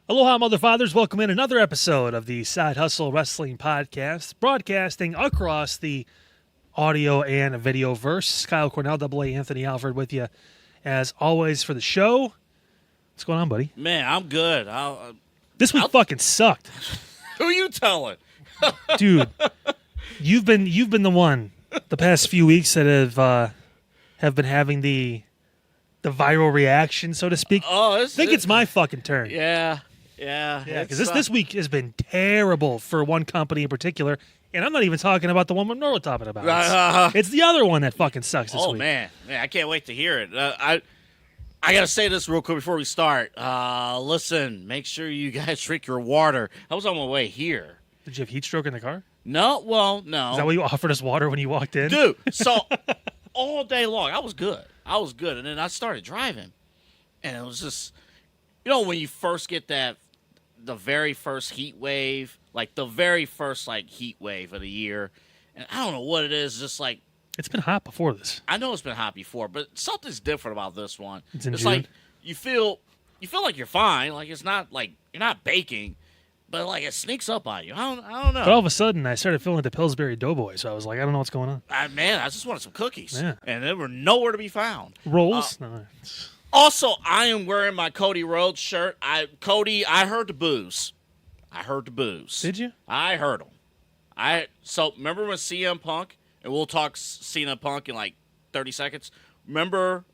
Aloha, Mother Fathers. Welcome in another episode of the Side Hustle Wrestling Podcast, broadcasting across the audio and video verse. Kyle Cornell, AA Anthony Alfred with you, as always, for the show. What's going on, buddy? Man, I'm good. This week fucking sucked. Who are you telling? Dude, you've been the one the past few weeks that have been having the viral reaction, so to speak. Oh, I think it's my fucking turn. Yeah. Because this week has been terrible for one company in particular, and I'm not even talking about the one Monroe we're talking about. It's the other one that fucking sucks this week. Oh, man, I can't wait to hear it. I got to say this real quick before we start. Listen, make sure you guys drink your water. I was on my way here. Did you have heat stroke in the car? No, well, no. Is that why you offered us water when you walked in? Dude, so all day long, I was good. And then I started driving, and it was just, when you first get the very first heat wave, like the very first heat wave of the year, and I don't know what it is, just like it's been hot before this. I know it's been hot before, but something's different about this one. It's in June. Like you feel like you're fine, like it's not like you're not baking, but like it sneaks up on you. I don't know. But all of a sudden, I started feeling like the Pillsbury Doughboy, so I was like, I don't know what's going on. I just wanted some cookies, Yeah. and they were nowhere to be found. Rolls? No. Also, I am wearing my Cody Rhodes shirt. I heard the boos. Did you? I heard them. So remember when CM Punk, and we'll talk Cena Punk in like 30 seconds. Remember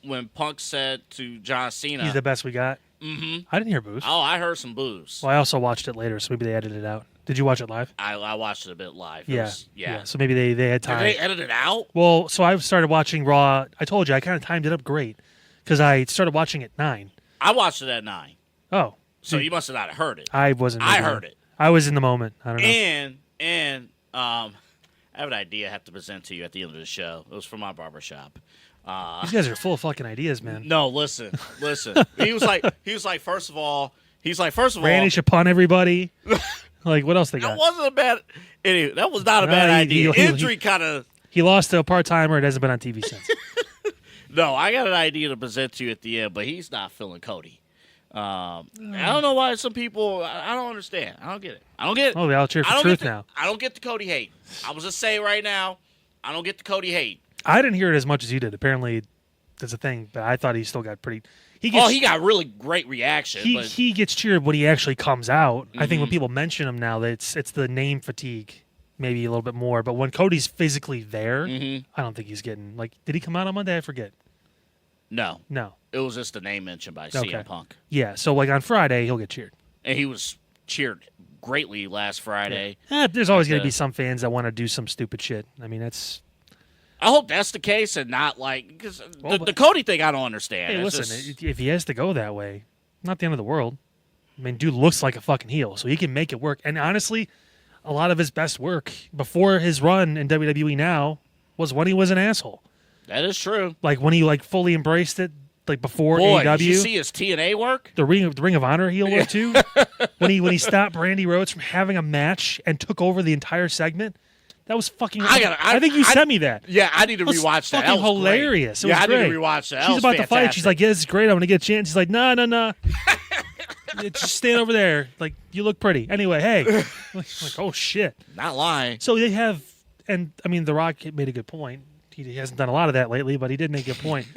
when Punk said to John Cena, "He's the best we got." Mm-hmm. I didn't hear boos. Oh, I heard some boos. Well, I also watched it later, so maybe they edited it out. Did you watch it live? I watched it a bit live. Yeah. Yeah. So maybe they had time. Did they edit it out? Well, so I started watching Raw. I told you I kind of timed it up great because I started watching at 9. I watched it at 9. Oh. So you must have not heard it. I wasn't. I heard it. I was in the moment. I don't know. And I have an idea I have to present to you at the end of the show. It was from my barbershop. These guys are full of fucking ideas, man. No, listen. He was like, first of all, Randy should punt everybody. Like, what else they got? That wasn't a bad. Anyway, that was not a bad idea. Injury kind of. He lost to a part-timer. It hasn't been on TV since. No, I got an idea to present to you at the end, but he's not feeling Cody. I don't know why some people. I don't understand. I don't get it. Oh, they all cheer for truth now. I don't get the Cody hate. I was just saying right now, I don't get the Cody hate. I didn't hear it as much as you did. Apparently, that's a thing, but I thought he still got pretty. He got really great reaction. He gets cheered when he actually comes out. Mm-hmm. I think when people mention him now, that it's the name fatigue, maybe a little bit more. But when Cody's physically there, I don't think he's getting did he come out on Monday? I forget. No. It was just a name mentioned by CM Punk. Yeah, so on Friday, he'll get cheered. And he was cheered greatly last Friday. Yeah. There's always going to be some fans that want to do some stupid shit. I mean, that's... I hope that's the case and not because the Cody thing I don't understand. Hey, listen, if he has to go that way, not the end of the world. I mean, dude looks like a fucking heel, so he can make it work. And honestly, a lot of his best work before his run in WWE now was when he was an asshole. That is true. Like when he fully embraced it, before AEW. Did you see his TNA work? The Ring of Honor heel work too. when he stopped Brandy Rhodes from having a match and took over the entire segment. That was fucking. I think you sent me that. Yeah, I need to rewatch that. Fucking hilarious. Great. I need to rewatch that. She's about to fight. She's like, "Yeah, this is great. I'm gonna get a chance." He's like, "No. Just stand over there. Like, you look pretty." Anyway, hey, oh shit. Not lying. So they have, and I mean, The Rock made a good point. He hasn't done a lot of that lately, but he did make a point.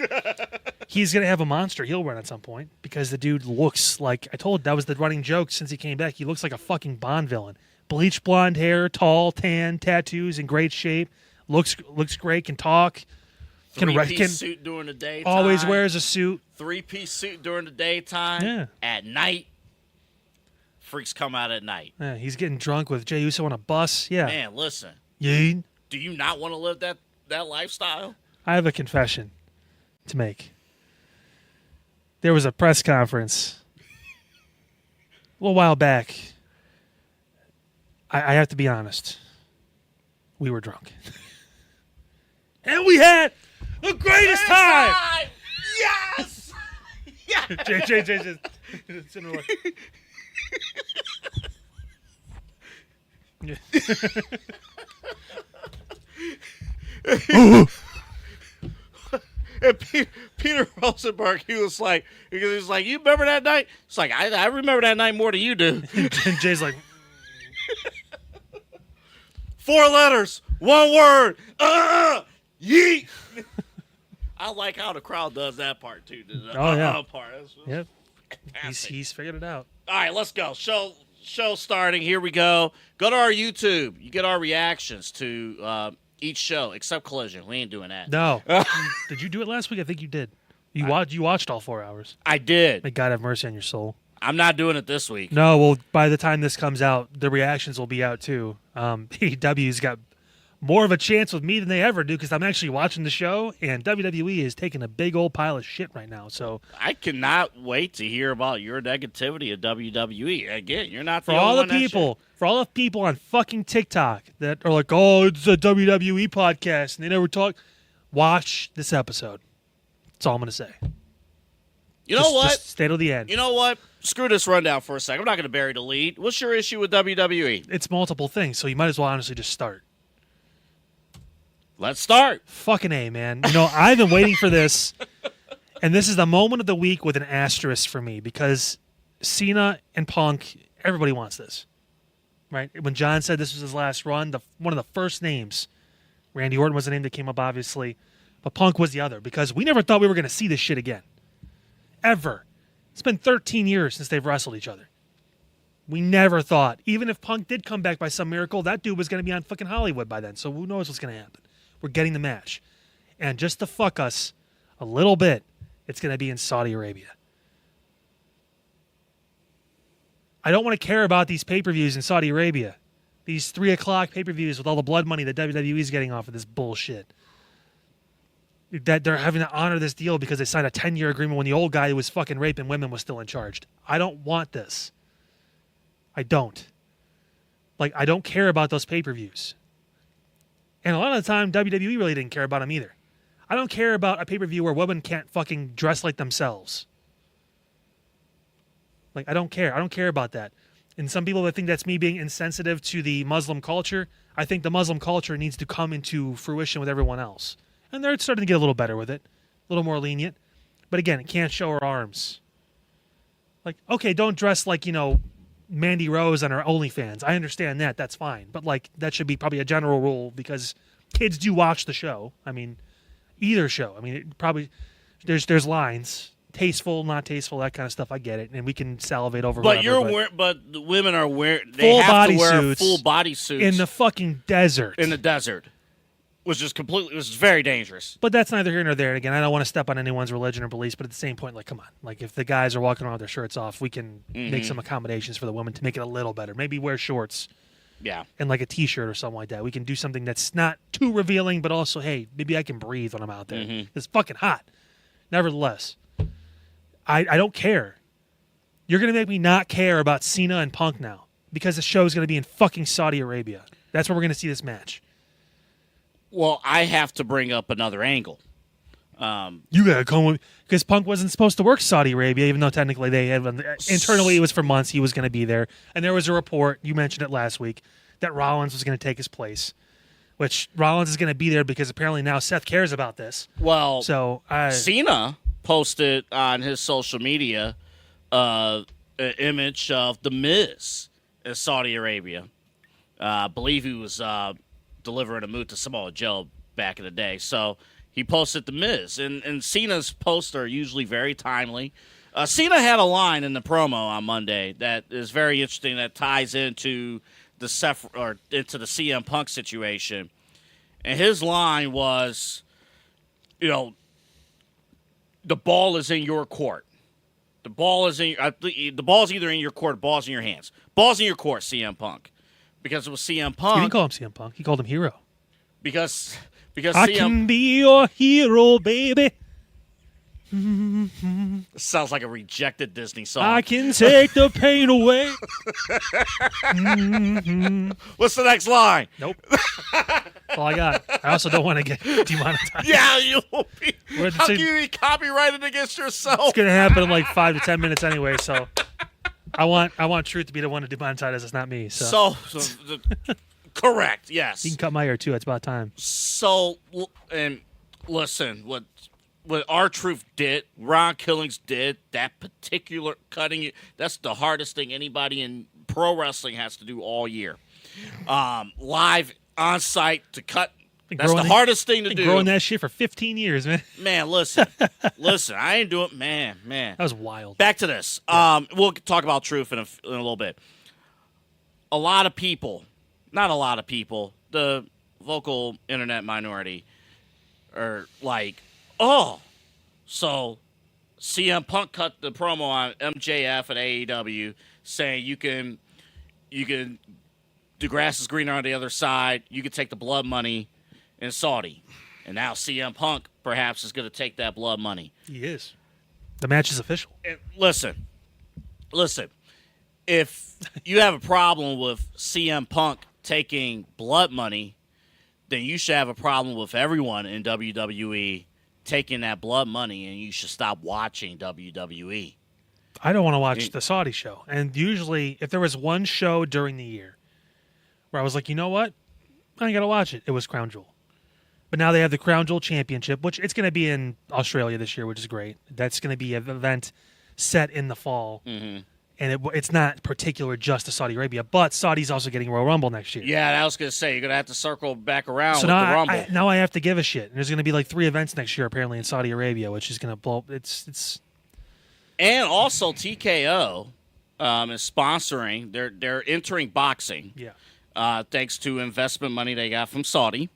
He's gonna have a monster heel run at some point because the dude looks like that was the running joke since he came back. He looks like a fucking Bond villain. Bleach blonde hair, tall, tan, tattoos, in great shape. Looks great. Can talk. Three-piece suit during the daytime. Always wears a suit. 3-piece suit during the daytime. Yeah. At night, freaks come out at night. Yeah, he's getting drunk with Jey Uso on a bus. Yeah. Man, listen. Do you not want to live that lifestyle? I have a confession to make. There was a press conference a little while back. I have to be honest. We were drunk. And we had the greatest time! Yes! Yes! Jay. Peter Rosenberg, he was like, you remember that night? It's like, I remember that night more than you do. And Jay's like, 4 letters, 1 word. Yeet. I like how the crowd does that part too. Yeah. Part. yep. He's figured it out. All right, let's go. Show starting. Here we go. Go to our YouTube. You get our reactions to each show, except Collision. We ain't doing that. No. Did you do it last week? I think you did. You watched all 4 hours. I did. May God have mercy on your soul. I'm not doing it this week. No, well, by the time this comes out, the reactions will be out too. AEW's got more of a chance with me than they ever do because I'm actually watching the show, and WWE is taking a big old pile of shit right now. So I cannot wait to hear about your negativity of WWE. Again, you're not the for only all one the people on fucking TikTok that are like, "Oh, it's a WWE podcast," and they never talk. Watch this episode. That's all I'm gonna say. You know what? Just stay till the end. You know what? Screw this rundown for a second. I'm not going to bury the lead. What's your issue with WWE? It's multiple things, so you might as well honestly just start. Let's start. Fucking A, man. You know, I've been waiting for this, and this is the moment of the week with an asterisk for me because Cena and Punk, everybody wants this, right? When John said this was his last run, one of the first names, Randy Orton was the name that came up, obviously, but Punk was the other because we never thought we were going to see this shit again. Ever. It's been 13 years since they've wrestled each other. We never thought, even if Punk did come back by some miracle, that dude was going to be on fucking Hollywood by then, so who knows what's going to happen. We're getting the match. And just to fuck us a little bit, it's going to be in Saudi Arabia. I don't want to care about these pay-per-views in Saudi Arabia. These 3 o'clock pay-per-views with all the blood money that WWE is getting off of this bullshit. That they're having to honor this deal because they signed a 10-year agreement when the old guy who was fucking raping women was still in charge. I don't want this. I don't. I don't care about those pay-per-views. And a lot of the time, WWE really didn't care about them either. I don't care about a pay-per-view where women can't fucking dress like themselves. I don't care. I don't care about that. And some people that think that's me being insensitive to the Muslim culture, I think the Muslim culture needs to come into fruition with everyone else. And they're starting to get a little better with it. A little more lenient. But again, it can't show her arms. Okay, don't dress like, Mandy Rose on her OnlyFans. I understand that. That's fine. But, that should be probably a general rule because kids do watch the show. I mean, either show. I mean, it probably... There's lines. Tasteful, not tasteful, that kind of stuff. I get it. And we can salivate over whatever. But the women are wearing... They have to wear full body suits. In the fucking desert. In the desert. Was very dangerous. But that's neither here nor there. And again, I don't want to step on anyone's religion or beliefs, but at the same point, come on. If the guys are walking around with their shirts off, we can make some accommodations for the women to make it a little better. Maybe wear shorts. Yeah. And a t-shirt or something like that. We can do something that's not too revealing, but also, hey, maybe I can breathe when I'm out there. It's fucking hot. Nevertheless, I don't care. You're going to make me not care about Cena and Punk now because the show's going to be in fucking Saudi Arabia. That's where we're going to see this match. Well, I have to bring up another angle. You gotta come with because Punk wasn't supposed to work Saudi Arabia, even though technically they had internally it was for months. He was going to be there, and there was a report. You mentioned it last week that Rollins was going to take his place, which Rollins is going to be there because apparently now Seth cares about this. Well, so Cena posted on his social media an image of The Miz in Saudi Arabia. I believe he was. Delivering a move to Samoa Joe back in the day. So he posted The Miz. And Cena's posts are usually very timely. Cena had a line in the promo on Monday that is very interesting that ties into the CM Punk situation. And his line was, the ball is in your court. The ball is the ball's either in your court or the ball's in your hands. Ball's in your court, CM Punk. Because it was CM Punk. He didn't call him CM Punk. He called him Hero. Because I can be your hero, baby. Sounds like a rejected Disney song. I can take the pain away. What's the next line? Nope. That's all I got. I also don't want to get demonetized. Yeah, you will be. How can you be copyrighted against yourself? It's going to happen in 5 to 10 minutes anyway, so... I want Truth to be the one to demonetize. It's not me. So correct. Yes. You can cut my hair too. It's about time. So, and listen, what R-Truth did, Ron Killings did, that particular cutting, that's the hardest thing anybody in pro wrestling has to do all year. Live, on-site, to cut, that's the hardest thing to do. Growing that shit for 15 years, man. Man, listen, I ain't doing, man. That was wild. Back to this. We'll talk about Truth in a little bit. A lot of people, not a lot of people, the vocal internet minority are like, oh, so CM Punk cut the promo on MJF at AEW saying you can the grass is greener on the other side, you can take the blood money in Saudi. And now CM Punk perhaps is going to take that blood money. He is. The match is official. And listen. If you have a problem with CM Punk taking blood money, then you should have a problem with everyone in WWE taking that blood money, and you should stop watching WWE. I don't want to watch the Saudi show. And usually, if there was one show during the year where I was like, you know what? I ain't got to watch it. It was Crown Jewel. But now they have the Crown Jewel Championship, which it's going to be in Australia this year, which is great. That's going to be an event set in the fall. Mm-hmm. And it's not particular just to Saudi Arabia, but Saudi's also getting Royal Rumble next year. Yeah, I was going to say, you're going to have to circle back around with the Rumble. Now I have to give a shit. And there's going to be like 3 events next year, apparently, in Saudi Arabia, which is going to blow. It's. And also TKO is sponsoring. They're entering boxing. Yeah. Thanks to investment money they got from Saudi.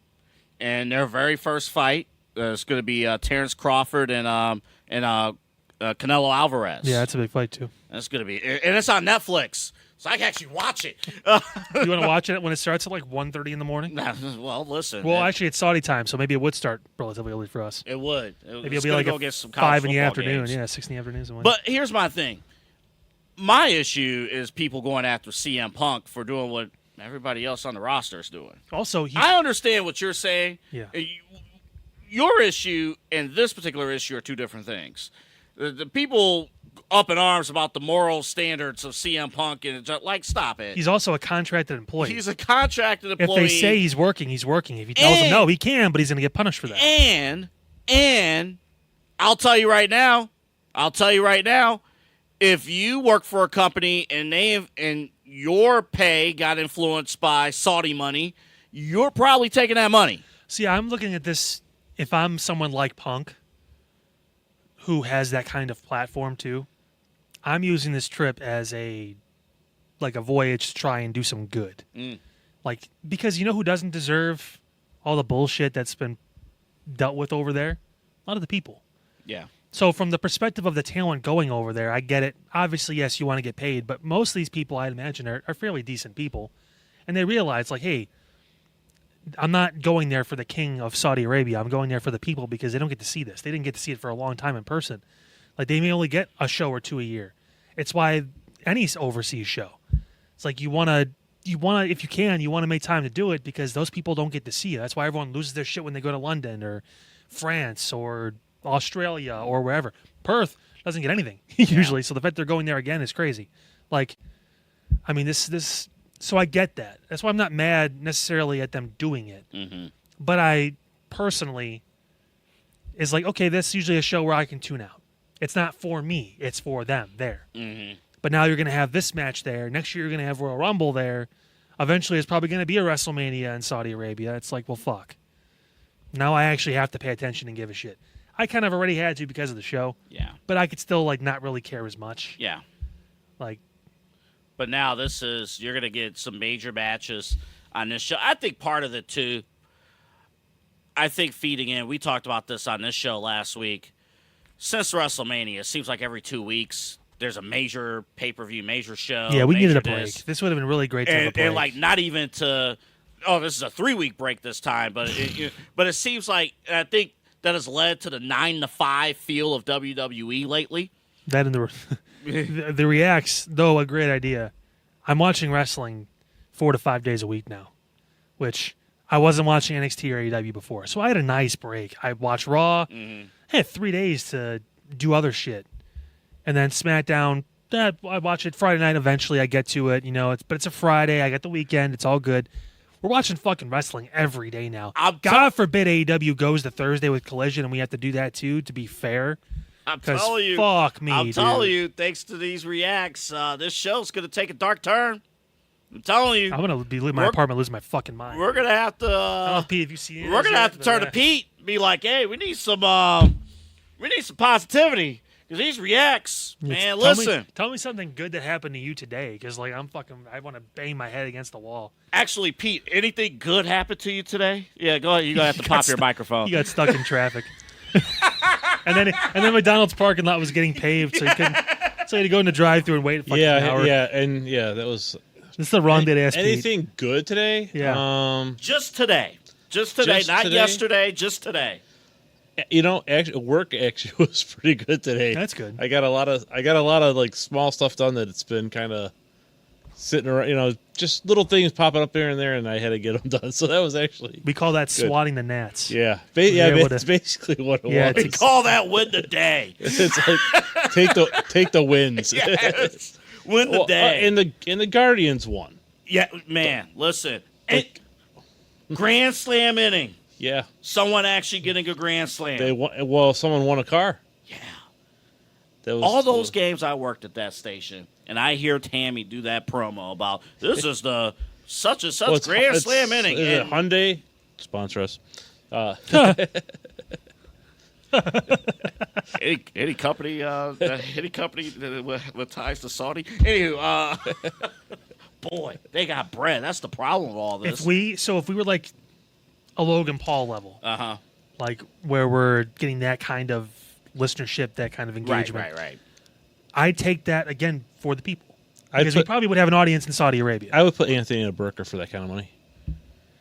And their very first fight is going to be Terrence Crawford and Canelo Alvarez. Yeah, that's a big fight, too. That's going to be, and it's on Netflix, so I can actually watch it. You want to watch it when it starts at like 1:30 in the morning? Well, listen. Well, actually, it's Saudi time, so maybe it would start relatively early for us. It would. Maybe it'll be like get some 5 in the afternoon. Games. Yeah, 6 in the afternoon. But here's my thing. My issue is people going after CM Punk for doing what everybody else on the roster is doing. Also, I understand what you're saying. Yeah. Your issue and this particular issue are two different things. The people up in arms about the moral standards of CM Punk, and like, stop it. He's also a contracted employee. He's a contracted employee. If they say he's working, he's working. If he tells them no, he can, but he's going to get punished for that. And I'll tell you right now, if you work for a company and your pay got influenced by Saudi money, you're probably taking that money. See, I'm looking at this. If I'm someone like Punk, who has that kind of platform too, I'm using this trip as a voyage to try and do some good. Like, because you know who doesn't deserve all the bullshit that's been dealt with over there? A lot of the people. Yeah. So from the perspective of the talent going over there, I get it. Obviously, yes, you want to get paid, but most of these people, I'd imagine, are fairly decent people. And they realize, like, hey, I'm not going there for the king of Saudi Arabia. I'm going there for the people because they don't get to see this. They didn't get to see it for a long time in person. Like, they may only get a show or 2 a year. It's why any overseas show, it's like you want to, if you can, you want to make time to do it because those people don't get to see it. That's why everyone loses their shit when they go to London or France or Australia or wherever. Perth doesn't get anything usually. So the fact they're going there again is crazy. Like, I mean, this. So I get that. That's why I'm not mad necessarily at them doing it. Mm-hmm. But I personally is like, okay, that's usually a show where I can tune out. It's not for me. It's for them there. Mm-hmm. But now you're going to have this match there. Next year you're going to have Royal Rumble there. Eventually it's probably going to be a WrestleMania in Saudi Arabia. It's like, well, fuck. Now I actually have to pay attention and give a shit. I kind of already had to because of the show. Yeah. But I could still, like, not really care as much. Yeah. Like, but now you're going to get some major matches on this show. I think part of it, too, I think feeding in, we talked about this on this show last week. Since WrestleMania, it seems like every 2 weeks there's a major pay-per-view, major show. Yeah, we needed a break. This would have been really great to have a break. And, like, not even to, this is a 3-week break this time. But it seems like, I think that has led to the 9-to-5 feel of WWE lately. That and the Reacts, though, a great idea. I'm watching wrestling 4 to 5 days a week now, which I wasn't watching NXT or AEW before. So I had a nice break. I watched Raw. Mm-hmm. I had 3 days to do other shit. And then SmackDown, I watch it Friday night eventually. I get to it, but it's a Friday. I got the weekend. It's all good. We're watching fucking wrestling every day now. I'm God forbid AEW goes to Thursday with Collision, and we have to do that too. To be fair, I'm telling you, fuck me, I'm telling you, thanks to these reacts, this show's gonna take a dark turn. I'm telling you, I'm gonna be in my apartment losing my fucking mind. we're gonna have to. I don't know, Pete, if you see it, We're gonna have to turn to Pete, and be like, "Hey, we need some positivity because these reacts, man. Listen, tell me something good that happened to you today, because like I want to bang my head against the wall. Actually, Pete, anything good happened to you today? Yeah, go ahead. You're gonna have to pop your microphone. You got stuck in traffic, and then McDonald's parking lot was getting paved, so you couldn't. So you had to go in the drive-thru and wait. An hour. That was. This is the wrong day to ask anything Pete. good today? Yeah. Just today, not yesterday. Just today. Work actually was pretty good today. That's good. I got a lot of like small stuff done that it's been kind of sitting around. Just little things popping up here and there, and I had to get them done. So that was actually we call that good. swatting the gnats. Yeah, it's basically what it was. We call that win the day. It's like take the wins. Yes. Win the day. And the Guardians won. Yeah, man. Listen, grand slam inning. Yeah, someone actually getting a grand slam. Someone won a car. Yeah, that was all those games I worked at that station, and I hear Tammy do that promo about this is the such and such grand slam inning. Is it Hyundai? Sponsor us. Any company with ties to Saudi. Anywho, boy, they got bread. That's the problem with all this. If we were like a Logan Paul level, like where we're getting that kind of listenership, that kind of engagement, right. I take that again for the people, because we probably would have an audience in Saudi Arabia. I would put Anthony in a burqa for that kind of money.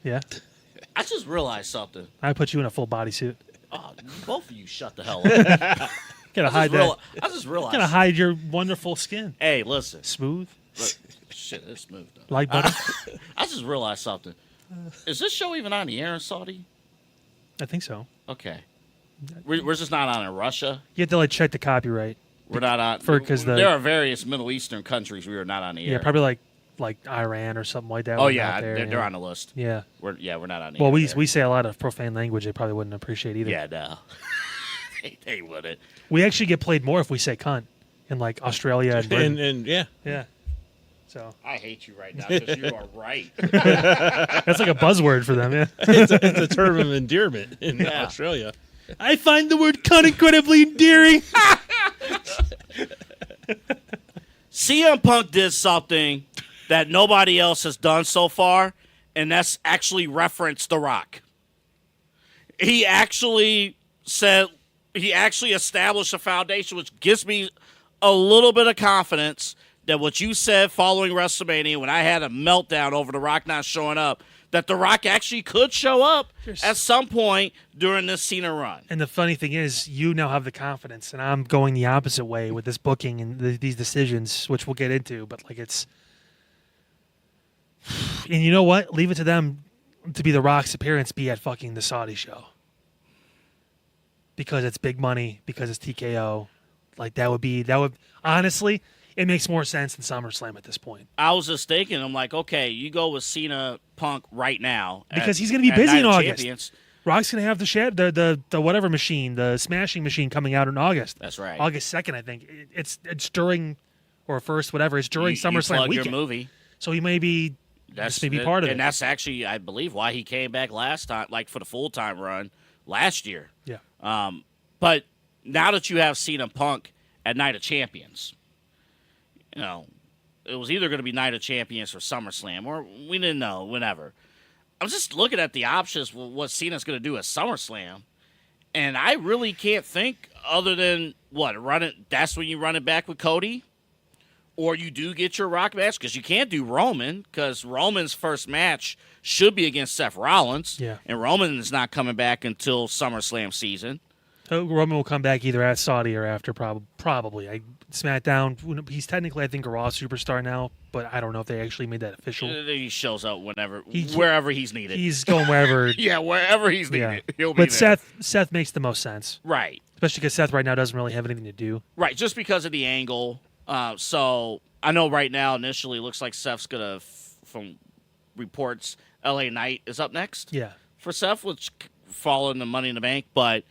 Yeah, I just realized something. I put you in a full bodysuit. Oh, both of you shut the hell up. Gotta hide that. I just realized. Gotta hide your wonderful skin. Hey, listen. Smooth. Shit, it's smooth though. Like butter. I just realized something. Is this show even on the air in Saudi? I think so. Okay. We're just not on in Russia. You have to like check the copyright. We're not on. There are various Middle Eastern countries we are not on the air. Yeah, probably like Iran or something like that. Oh yeah, they're on the list. Yeah. We're not on the air. Well, we say a lot of profane language they probably wouldn't appreciate either. Yeah, no. They wouldn't. We actually get played more if we say cunt in like Australia and Britain. and yeah. So I hate you right now because you are right. That's like a buzzword for them. Yeah, it's a term of endearment in Australia. I find the word cunt incredibly endearing. CM Punk did something that nobody else has done so far, and that's actually referenced The Rock. He actually established a foundation, which gives me a little bit of confidence that what you said following WrestleMania, when I had a meltdown over The Rock not showing up, that The Rock actually could show up at some point during this Cena run. And the funny thing is, you now have the confidence, and I'm going the opposite way with this booking and these decisions, which we'll get into. But like it's, and you know what? Leave it to them to be The Rock's appearance be at fucking the Saudi show, because it's big money, because it's TKO. Like that would honestly. It makes more sense than SummerSlam at this point. I was just thinking, I'm like, okay, you go with Cena Punk right now. Because he's going to be busy in August. Rock's going to have the whatever machine, the smashing machine coming out in August. That's right. August 2nd, I think. It's during, or first, whatever. It's during SummerSlam weekend. Your movie. So he may be, this may be part of it. And that's actually, I believe, why he came back last time, like for the full-time run last year. Yeah. But now that you have Cena Punk at Night of Champions, you know, it was either going to be Night of Champions or SummerSlam, or we didn't know, whenever. I'm just looking at the options, what Cena's going to do at SummerSlam, and I really can't think other than, that's when you run it back with Cody, or you do get your Rock match, because you can't do Roman, because Roman's first match should be against Seth Rollins, and Roman is not coming back until SummerSlam season. Roman will come back either at Saudi or after, probably. SmackDown, he's technically, I think, a Raw superstar now, but I don't know if they actually made that official. He shows up wherever he's needed. He's going wherever. Yeah, wherever he's needed. Yeah. He'll be there. Seth makes the most sense. Right. Especially because Seth right now doesn't really have anything to do. Right, just because of the angle. So I know right now, initially, it looks like Seth's going to, from reports LA Knight is up next Yeah. for Seth, which fall in the Money in the Bank. But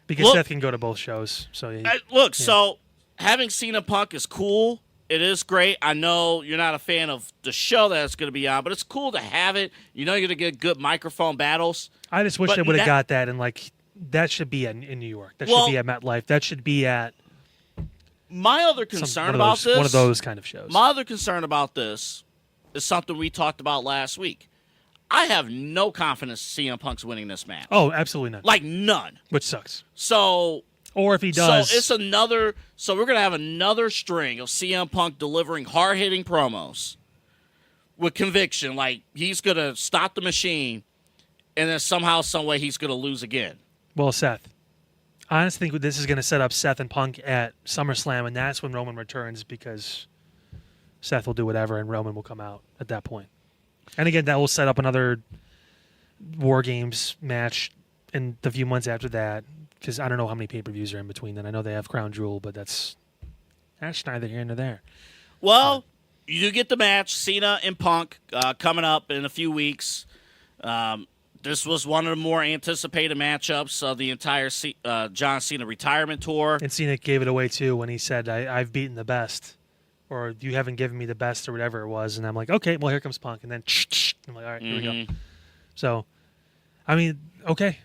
Because look, Seth can go to both shows. So so having Cena Punk is cool. It is great. I know you're not a fan of the show that it's going to be on, but it's cool to have it. You know you're going to get good microphone battles. I just wish But they would have that- got that, and like that should be in New York. That should be at MetLife. That should be at My other concern about this, one of those kind of shows. my other concern about this is something we talked about last week. I have no confidence CM Punk's winning this match. Oh, absolutely not. Like none. Which sucks. So Or if he does, So it's another. So we're gonna have another string of CM Punk delivering hard-hitting promos with conviction, like he's gonna stop the machine, and then somehow, some way, he's gonna lose again. well, Seth. I honestly think this is going to set up Seth and Punk at SummerSlam, and that's when Roman returns because Seth will do whatever, and Roman will come out at that point. And again, that will set up another War Games match in the few months after that. Because I don't know how many pay-per-views are in between then. I know they have Crown Jewel, but that's neither here nor there. Well, you do get the match, Cena and Punk, coming up in a few weeks. This was one of the more anticipated matchups of the entire John Cena retirement tour. And Cena gave it away, too, when he said, I've beaten the best. Or you haven't given me the best or whatever it was. And I'm like, okay, well, here comes Punk. And then I'm like, all right, here we go. So, I mean, okay.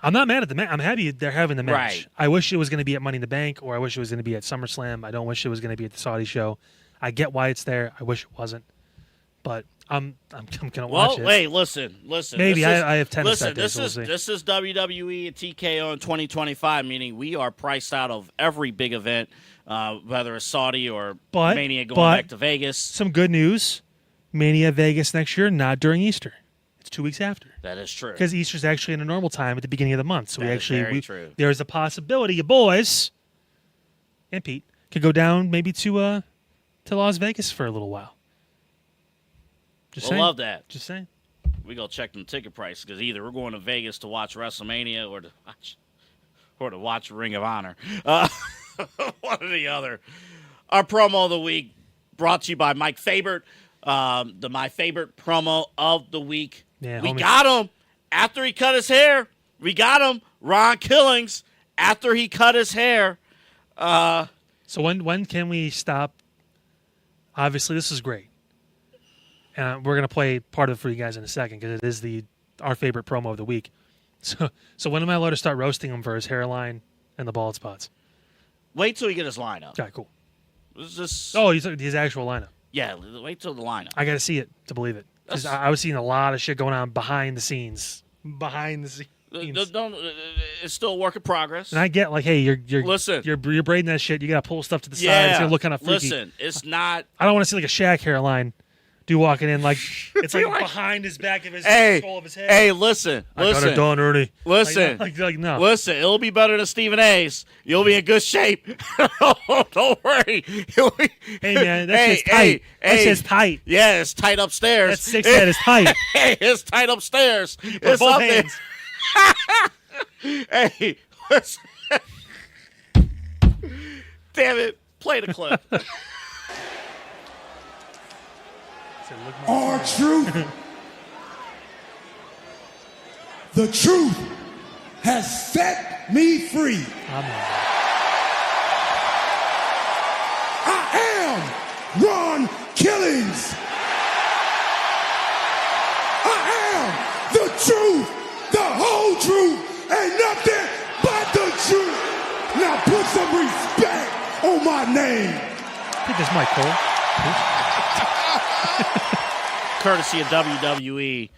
I'm not mad at the match. I'm happy they're having the match. Right. I wish it was going to be at Money in the Bank, or I wish it was going to be at SummerSlam. I don't wish it was going to be at the Saudi show. I get why it's there. I wish it wasn't, but I'm gonna watch it. Well, hey, listen. Maybe I have tennis Listen, that day, this so we'll is see. this is WWE and TKO in 2025, meaning we are priced out of every big event, whether it's Saudi or Mania going back to Vegas. Some good news: Mania Vegas next year, not during Easter. It's 2 weeks after. That is true. Because Easter's actually in a normal time at the beginning of the month. So That is very true. There's a possibility you boys and Pete could go down maybe to Las Vegas for a little while. Just saying. Love that. Just saying. We go check them ticket prices because either we're going to Vegas to watch WrestleMania or to watch Ring of Honor. One or the other. Our promo of the week brought to you by Mike Fabert. The My Favorite promo of the week. Yeah, we homie. got him after he cut his hair. We got him, Ron Killings, after he cut his hair. So when can we stop? Obviously, this is great. We're going to play part of it for you guys in a second because it is our favorite promo of the week. So when am I allowed to start roasting him for his hairline and the bald spots? Wait till he get his lineup. Okay, cool. This is Oh, his actual lineup. yeah. Wait till the lineup. I got to see it to believe it. Because I was seeing a lot of shit going on behind the scenes. It's still a work in progress. And I get like, hey, you're Listen. you're braiding that shit. You got to pull stuff to the side. It's gonna look kind of freaky. Listen, it's not. I don't want to see like a Shaq hairline. Dude walking in like it's like behind his back of his skull of his head. Hey, listen. I got it done, Ernie. Listen. Like no. Listen, it'll be better than Stephen A's. You'll be in good shape. Don't worry. Hey man, that shit's tight. That shit's tight. Yeah, it's tight upstairs. That six head is tight. Hey, it's tight upstairs. With It's both up hands. there. Hey, listen. Damn it. Play the clip. Our truth. The truth has set me free. I am Ron Killings. I am the truth, the whole truth, and nothing but the truth. Now put some respect on my name. Take this mic, Cole. Courtesy of WWE.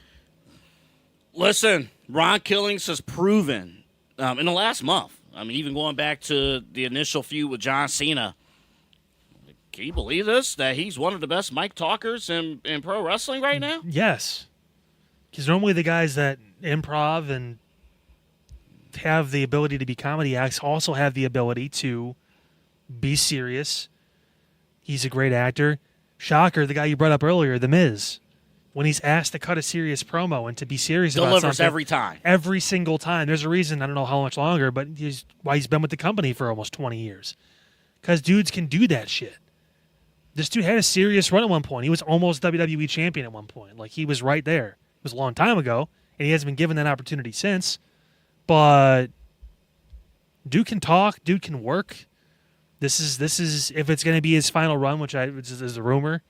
Listen, Ron Killings has proven in the last month, I mean, even going back to the initial feud with John Cena, can you believe this? That he's one of the best mic talkers in pro wrestling right now? Yes. Because normally the guys that improv and have the ability to be comedy acts also have the ability to be serious. He's a great actor. Shocker, the guy you brought up earlier, The Miz. When he's asked to cut a serious promo and to be serious about Delivers something. every time. Every single time. There's a reason, I don't know how much longer, but why he's been with the company for almost 20 years. Because dudes can do that shit. This dude had a serious run at one point. He was almost WWE champion at one point. Like, he was right there. It was a long time ago, and he hasn't been given that opportunity since. But dude can talk. Dude can work. This is if it's going to be his final run, which is a rumor,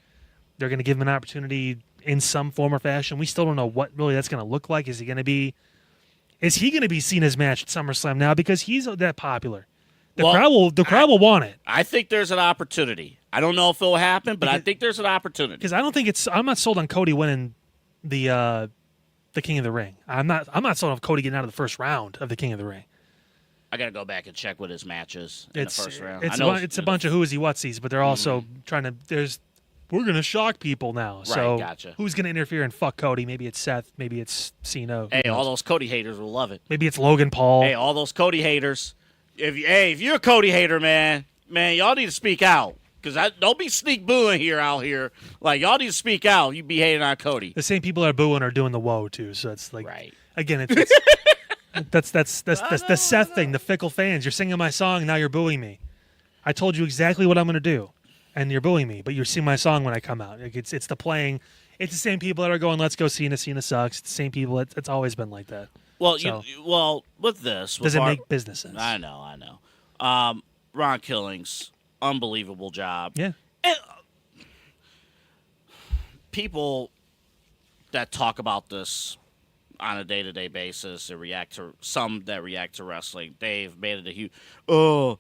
they're going to give him an opportunity in some form or fashion. We still don't know what really that's going to look like. Is he going to be Cena's match at SummerSlam now because he's that popular? The crowd will want it. I think there's an opportunity. I don't know if it'll happen, but I think there's an opportunity. Because I don't think I'm not sold on Cody winning the King of the Ring. I'm not sold on Cody getting out of the first round of the King of the Ring. I got to go back and check what his matches in the first round. It's a bunch of who's-he whatsies, but they're also trying to. We're going to shock people now. So right, gotcha. Who's going to interfere and fuck Cody? Maybe it's Seth. Maybe it's Cena. Hey, all those Cody haters will love it. Maybe it's Logan Paul. Hey, all those Cody haters. If you're a Cody hater, man, y'all need to speak out. Because don't be sneak booing out here. Like, y'all need to speak out. You be hating on Cody. The same people that are booing are doing the woe, too. So it's like, right. Again, that's the Seth thing, the fickle fans. You're singing my song, now you're booing me. I told you exactly what I'm going to do, and you're booing me, but you're singing my song when I come out. It's the playing. It's the same people that are going, let's go Cena, Cena sucks. It's the same people. It's always been like that. Well, So, with this. Does it make business sense? I know. Ron Killings, unbelievable job. Yeah. And, people that talk about this on a day-to-day basis and some that react to wrestling, they've made it a huge, the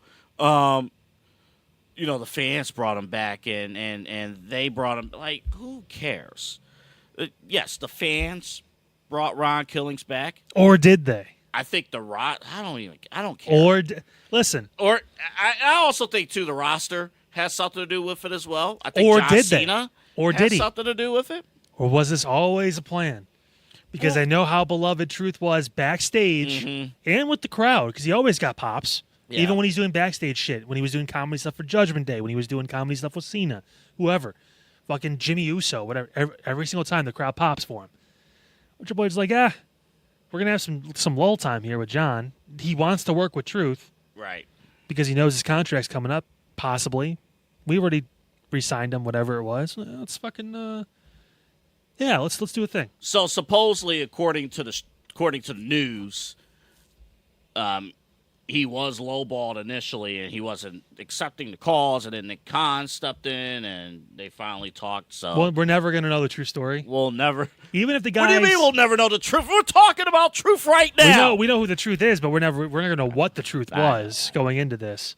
fans brought him back and they brought him, like, who cares? Yes, the fans brought Ron Killings back. Or did they? I think I don't care. Listen. Or I also think too the roster has something to do with it as well. I think Or John did Cena they? Or has did he? something to do with it. Or was this always a plan? Because I know how beloved Truth was backstage and with the crowd, because he always got pops. Yeah. Even when he's doing backstage shit, when he was doing comedy stuff for Judgment Day, when he was doing comedy stuff with Cena, whoever. Fucking Jimmy Uso, whatever. Every single time the crowd pops for him. Which your boy's like, we're going to have some lull time here with John. He wants to work with Truth. Right. Because he knows his contract's coming up, possibly. We already re-signed him, whatever it was. Let's fucking, let's do a thing. So supposedly, according to the news, he was lowballed initially, and he wasn't accepting the calls, and then Nick Khan stepped in, and they finally talked. So Well, we're never going to know the true story. we'll never. Even if the guys. What do you mean we'll never know the truth? We're talking about truth right now. We know who the truth is, but we're never going to know what the truth was going into this.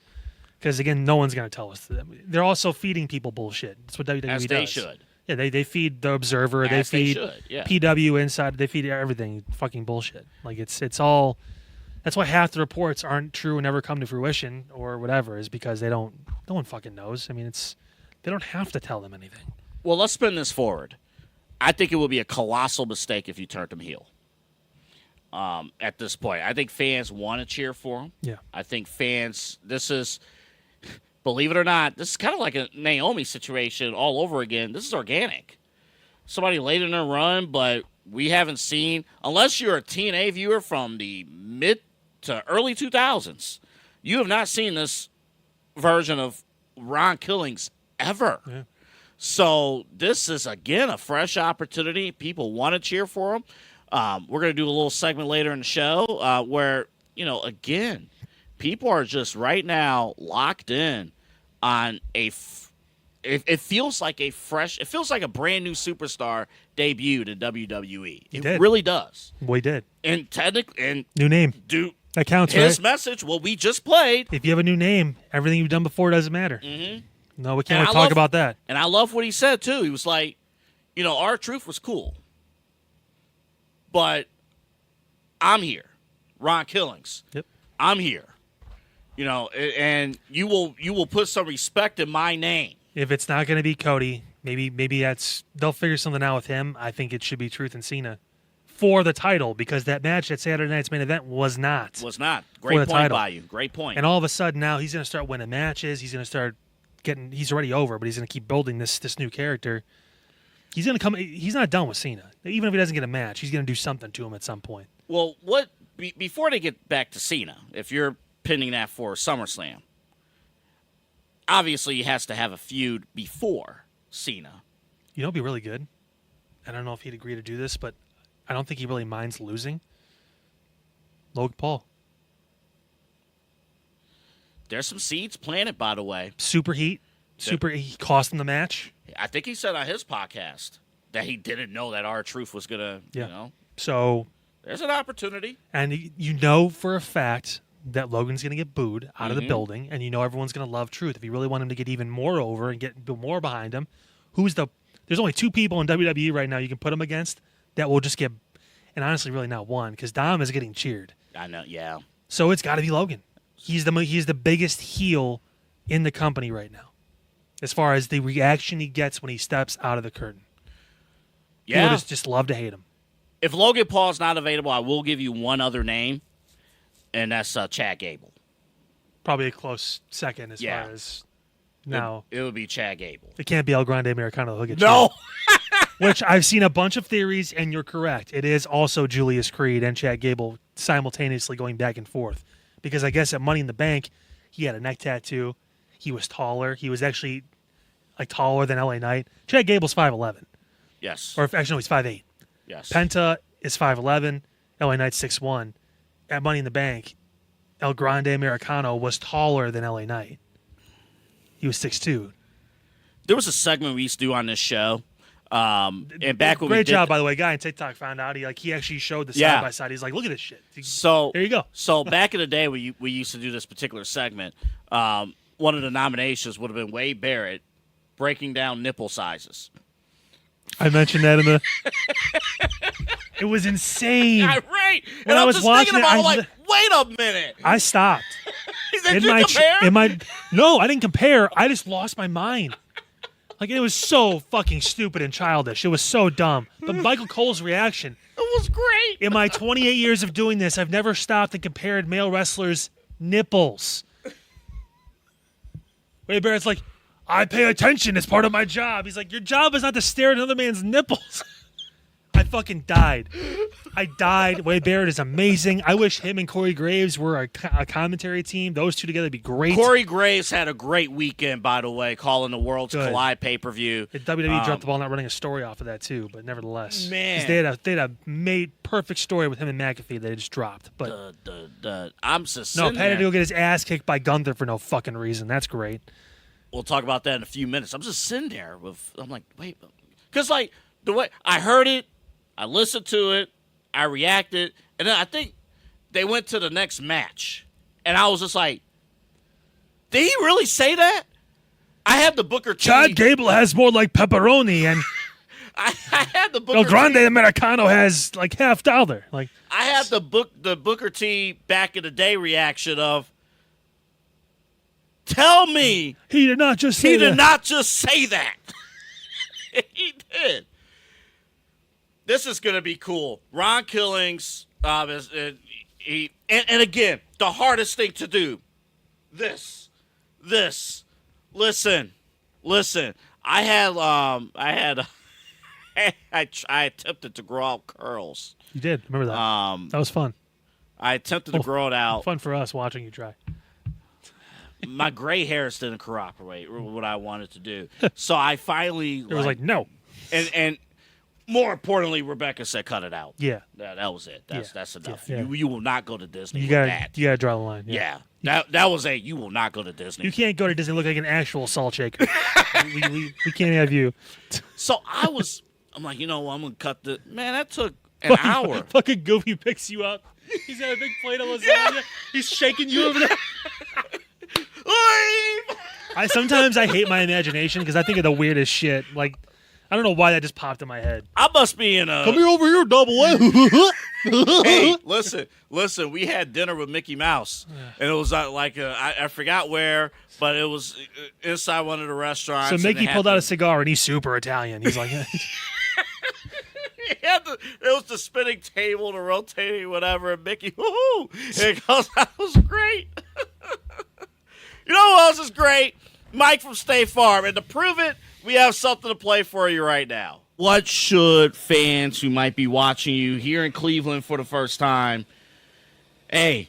Because again, no one's going to tell us. They're also feeding people bullshit. That's what WWE does. As they should. Yeah, they feed the Observer. They As they feed should, yeah. PW Inside. They feed everything. Fucking bullshit. Like it's all. That's why half the reports aren't true and never come to fruition or whatever. Is because they don't. No one fucking knows. I mean, they don't have to tell them anything. Well, let's spin this forward. I think it would be a colossal mistake if you turned him heel. At this point, I think fans want to cheer for him. Yeah. I think fans. This is, believe it or not, this is kind of like a Naomi situation all over again. This is organic. Somebody late in a run, but we haven't seen, unless you're a TNA viewer from the mid to early 2000s, you have not seen this version of Ron Killings ever. Yeah. So this is, again, a fresh opportunity. People want to cheer for him. We're going to do a little segment later in the show where, again, people are just right now locked in on it feels like it feels like a brand new superstar debuted in WWE. It really does. We did. And technically, New name. That counts, his right? message, what we just played. If you have a new name, everything you've done before doesn't matter. Mm-hmm. No, we can't talk about that. And I love what he said, too. He was like, R-Truth was cool. But I'm here. Ron Killings. Yep. I'm here. And you will put some respect in my name. If it's not going to be Cody, maybe they'll figure something out with him. I think it should be Truth and Cena for the title, because that match at Saturday night's main event was not. Great point by you. Great point. And all of a sudden now he's going to start winning matches. He's going to start he's already over, but he's going to keep building this new character. He's going to come. He's not done with Cena. Even if he doesn't get a match, he's going to do something to him at some point. Well, before they get back to Cena, if you're pinning that for SummerSlam, obviously he has to have a feud before Cena. You know, it'd be really good. I don't know if he'd agree to do this, but I don't think he really minds losing. Logan Paul. There's some seeds planted, by the way. Super heat. He cost him the match. I think he said on his podcast that he didn't know that R-Truth was going to, Yeah. you know. So. There's an opportunity. And you know for a fact that Logan's going to get booed out of the building, and you know everyone's going to love Truth. If you really want him to get even more over and get more behind him, there's only 2 people in WWE right now you can put him against that will just get, and honestly really not one, because Dom is getting cheered. I know, yeah. So it's got to be Logan. He's the biggest heel in the company right now, as far as the reaction he gets when he steps out of the curtain. Yeah. People just love to hate him. If Logan Paul's not available, I will give you one other name, and that's Chad Gable. Probably a close second as far as now. It would be Chad Gable. It can't be El Grande Americano. He'll get No. Which I've seen a bunch of theories, and you're correct. It is also Julius Creed and Chad Gable simultaneously going back and forth. Because I guess at Money in the Bank, he had a neck tattoo. He was taller. He was actually taller than LA Knight. Chad Gable's 5'11". Yes. Or actually, no, he's 5'8". Yes. Penta is 5'11". LA Knight's 6'1". At Money in the Bank, El Grande Americano was taller than LA Knight. He was 6'2". There was a segment we used to do on this show. And back when Great we did job, by the way. Guy on TikTok found out he actually showed the side by side. He's like, look at this shit. So there you go. So back in the day, we used to do this particular segment. One of the nominations would have been Wade Barrett breaking down nipple sizes. I mentioned that in the. It was insane. Right. When and I I was was watching thinking about it, like, wait a minute. I stopped. Did you compare? No, I didn't compare. I just lost my mind. It was so fucking stupid and childish. It was so dumb. But Michael Cole's reaction. It was great. In my 28 years of doing this, I've never stopped and compared male wrestlers' nipples. Wade Barrett's like, I pay attention. It's part of my job. He's like, your job is not to stare at another man's nipples. I fucking died. I died. Wade Barrett is amazing. I wish him and Corey Graves were a commentary team. Those two together would be great. Corey Graves had a great weekend, by the way, calling the Worlds Collide pay-per-view. WWE dropped the ball not running a story off of that, too, but nevertheless. Man. 'Cause they had a made perfect story with him and McAfee that they just dropped. But I'm just no, Patty will get his ass kicked by Gunther for no fucking reason. That's great. We'll talk about that in a few minutes. I'm just sitting there I'm like, wait. Because, the way I heard it, I listened to it, I reacted, and then I think they went to the next match. And I was just like, did he really say that? I had the Booker T. Chad Gable has more like pepperoni, and I had the Booker El Grande T. Americano has half dollar. I had the Booker T back in the day reaction of, tell me he did not just say that. not just say that. He did. This is going to be cool. Ron Killings and again, the hardest thing to do. This. Listen. I attempted to grow out curls. You did. Remember that. That was fun. I attempted to grow it out. Fun for us watching you try. My gray hairs didn't corroborate what I wanted to do. So I finally It was like, no. And more importantly, Rebecca said, "Cut it out." Yeah. That was it. That's enough. Yeah. You will not go to Disney. You with that. gotta draw the line. Yeah. That was you will not go to Disney. You can't go to Disney and look like an actual salt shaker. we can't have you. So I'm like, I'm gonna cut the man. That took an hour. Fucking Goofy picks you up. He's got a big plate of lasagna. He's shaking you over there. Sometimes I hate my imagination because I think of the weirdest shit. I don't know why that just popped in my head. I must be in a. Come here over here, Double A. Hey, listen. We had dinner with Mickey Mouse, and it was I forgot where, but it was inside one of the restaurants. So Mickey pulled out a cigar, and he's super Italian. He's like, it was the spinning table, the rotating whatever, and Mickey, woohoo! And it goes, that was great. You know who else is great? Mike from State Farm. And to prove it, we have something to play for you right now. What should fans who might be watching you here in Cleveland for the first time, they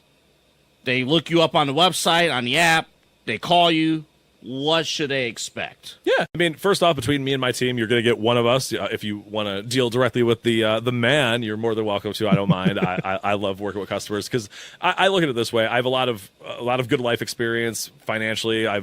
look you up on the website, on the app, they call you, what should they expect? Yeah, I mean, first off, between me and my team, you're going to get one of us. If you want to deal directly with the man, you're more than welcome to. I don't mind. I love working with customers because I look at it this way. I have a lot of good life experience financially. I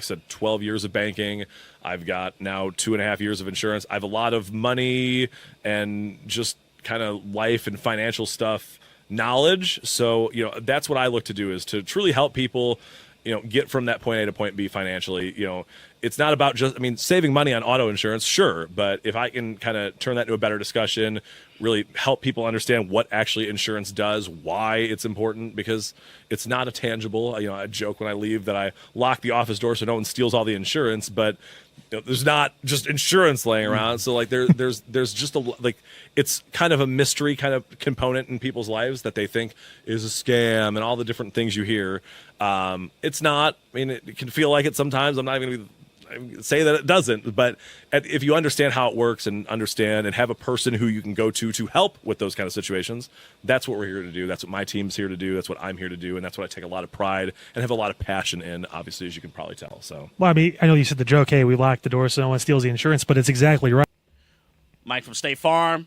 said 12 years of banking. I've got now 2.5 years of insurance. I have a lot of money and just kind of life and financial stuff knowledge. So that's what I look to do, is to truly help people get from that point A to point B financially. It's not about just, saving money on auto insurance, sure, but if I can kind of turn that into a better discussion, really help people understand what actually insurance does, why it's important, because it's not a tangible. I joke when I leave that I lock the office door so no one steals all the insurance, but there's not just insurance laying around. So there's just it's kind of a mystery kind of component in people's lives that they think is a scam and all the different things you hear. It's not. It can feel like it sometimes. I'm not even going to say that it doesn't, but if you understand how it works and understand and have a person who you can go to help with those kind of situations, that's what we're here to do. That's what my team's here to do. That's what I'm here to do, and that's what I take a lot of pride and have a lot of passion in, obviously, as you can probably tell. So, well, I know you said the joke, hey, we lock the door so no one steals the insurance, but it's exactly right. Mike from State Farm,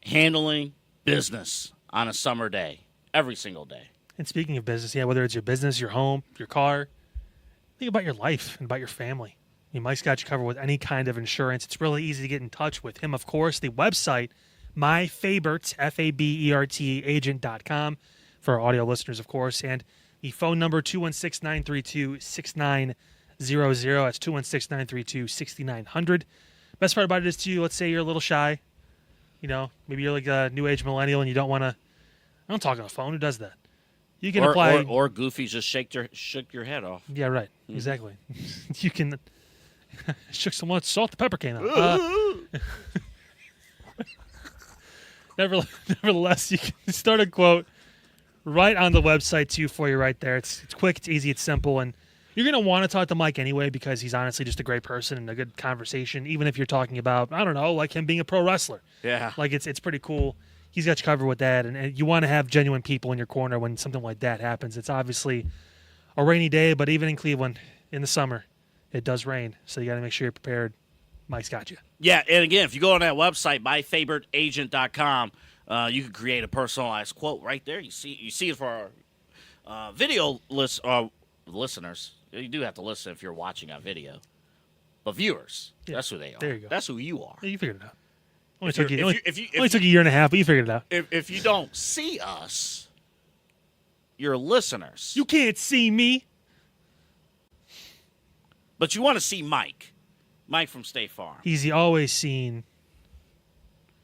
handling business on a summer day, every single day. And speaking of business, whether it's your business, your home, your car, think about your life and about your family. Mike's got you covered with any kind of insurance. It's really easy to get in touch with him, of course. The website, myfabert, Fabert, agent.com, for our audio listeners, of course. And the phone number, 216-932-6900. That's 216-932-6900. Best part about it is, too, let's say you're a little shy. Maybe you're like a new age millennial and you don't want to. I don't talk on the phone. Who does that? You can apply. Or Goofy just shook your head off. Yeah, right. Exactly. You can. Shook some salt the pepper can out. Nevertheless, you can start a quote right on the website too for you right there. It's quick, it's easy, it's simple, and you're gonna want to talk to Mike anyway because he's honestly just a great person and a good conversation. Even if you're talking about, I don't know, like him being a pro wrestler. Yeah, it's pretty cool. He's got you covered with that, and you want to have genuine people in your corner when something like that happens. It's obviously a rainy day, but even in Cleveland in the summer, it does rain, so you got to make sure you're prepared. Mike's got you. Yeah, and again, if you go on that website, myfabertagent.com, you can create a personalized quote right there. You see it for our video listeners. You do have to listen if you're watching on video. But viewers, that's who they are. There you go. That's who you are. Yeah, you figured it out. Only took a you year and a half, but you figured it out. If you don't see us, you're listeners. You can't see me. But you want to see Mike. Mike from State Farm. He's always seen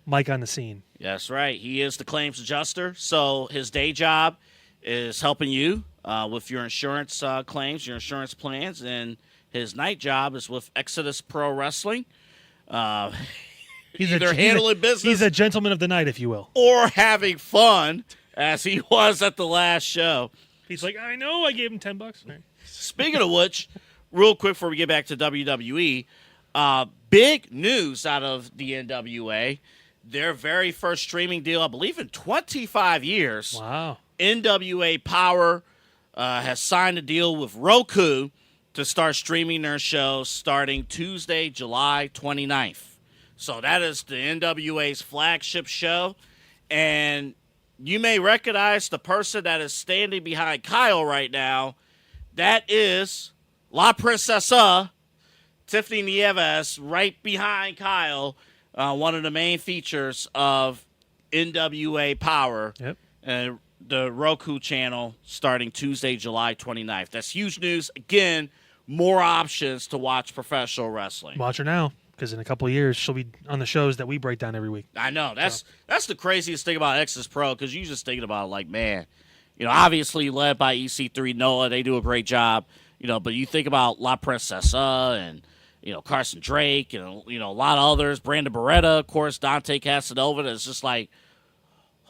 Mike on the scene. That's right. He is the claims adjuster. So his day job is helping you with your insurance claims, your insurance plans. And his night job is with Exodus Pro Wrestling. He's handling business. He's a gentleman of the night, if you will. Or having fun, as he was at the last show. He's like, I know, I gave him $10. Right. Speaking of which, real quick before we get back to WWE, big news out of the NWA. Their very first streaming deal, I believe in 25 years. Wow. NWA Power has signed a deal with Roku to start streaming their shows starting Tuesday, July 29th. So that is the NWA's flagship show. And you may recognize the person that is standing behind Kyle right now. That is La Princesa, Tiffany Nieves, right behind Kyle, one of the main features of NWA Power. Yep. And the Roku channel starting Tuesday, July 29th. That's huge news. Again, more options to watch professional wrestling. Watch her now, because in a couple of years, she'll be on the shows that we break down every week. I know. That's the craziest thing about Exodus Pro, because you're just thinking about it like, man, obviously led by EC3, Noah, they do a great job, but you think about La Princesa and, Carson Drake and, a lot of others, Brandon Beretta, of course, Dante Casanova. It's just like,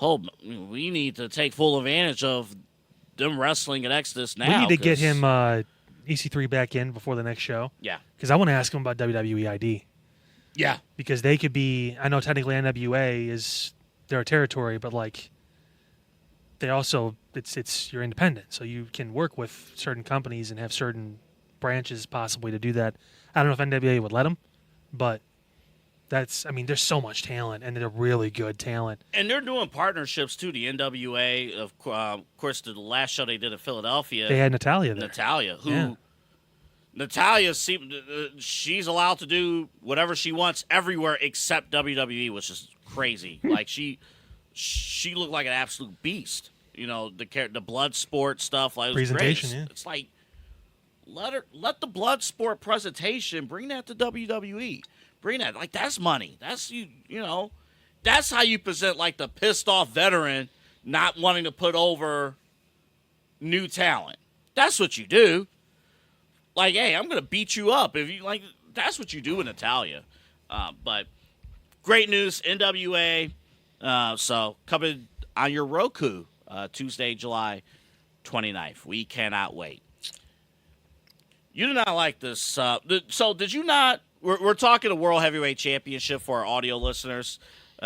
we need to take full advantage of them wrestling at Exodus now. We need to get him EC3 back in before the next show. Yeah. Because I want to ask him about WWE ID. Yeah. Because they could be, I know technically NWA is their territory, but they also, it's you're independent. So you can work with certain companies and have certain branches possibly to do that. I don't know if NWA would let them, but there's so much talent, and they're really good talent. And they're doing partnerships too. The NWA, of course, the last show they did in Philadelphia, They had Natalia there. Natalia, she's allowed to do whatever she wants everywhere except WWE, which is crazy. Like she looked like an absolute beast. You know, the blood sport stuff, like, it was Presentation, great. yeah. It's like let the blood sport presentation bring that to WWE. Bring that, like, that's money. That's you know, that's how you present, like, the pissed off veteran not wanting to put over new talent. That's what you do. Like, hey, I'm gonna beat you up if you like. That's what you do in Natalia. But great news, NWA. So coming on your Roku Tuesday, July 29th. We cannot wait. You do not like this. So did you not? We're talking a World Heavyweight Championship for our audio listeners.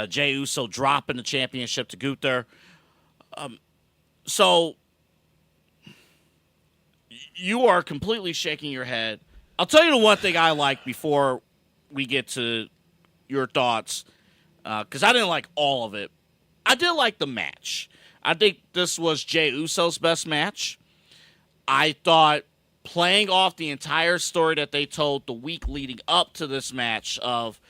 Jey Uso dropping the championship to Gunther. So you are completely shaking your head. I'll tell you the one thing I like before we get to your thoughts, because I didn't like all of it. I did like the match. I think this was Jey Uso's best match. I thought playing off the entire story that they told the week leading up to this match of,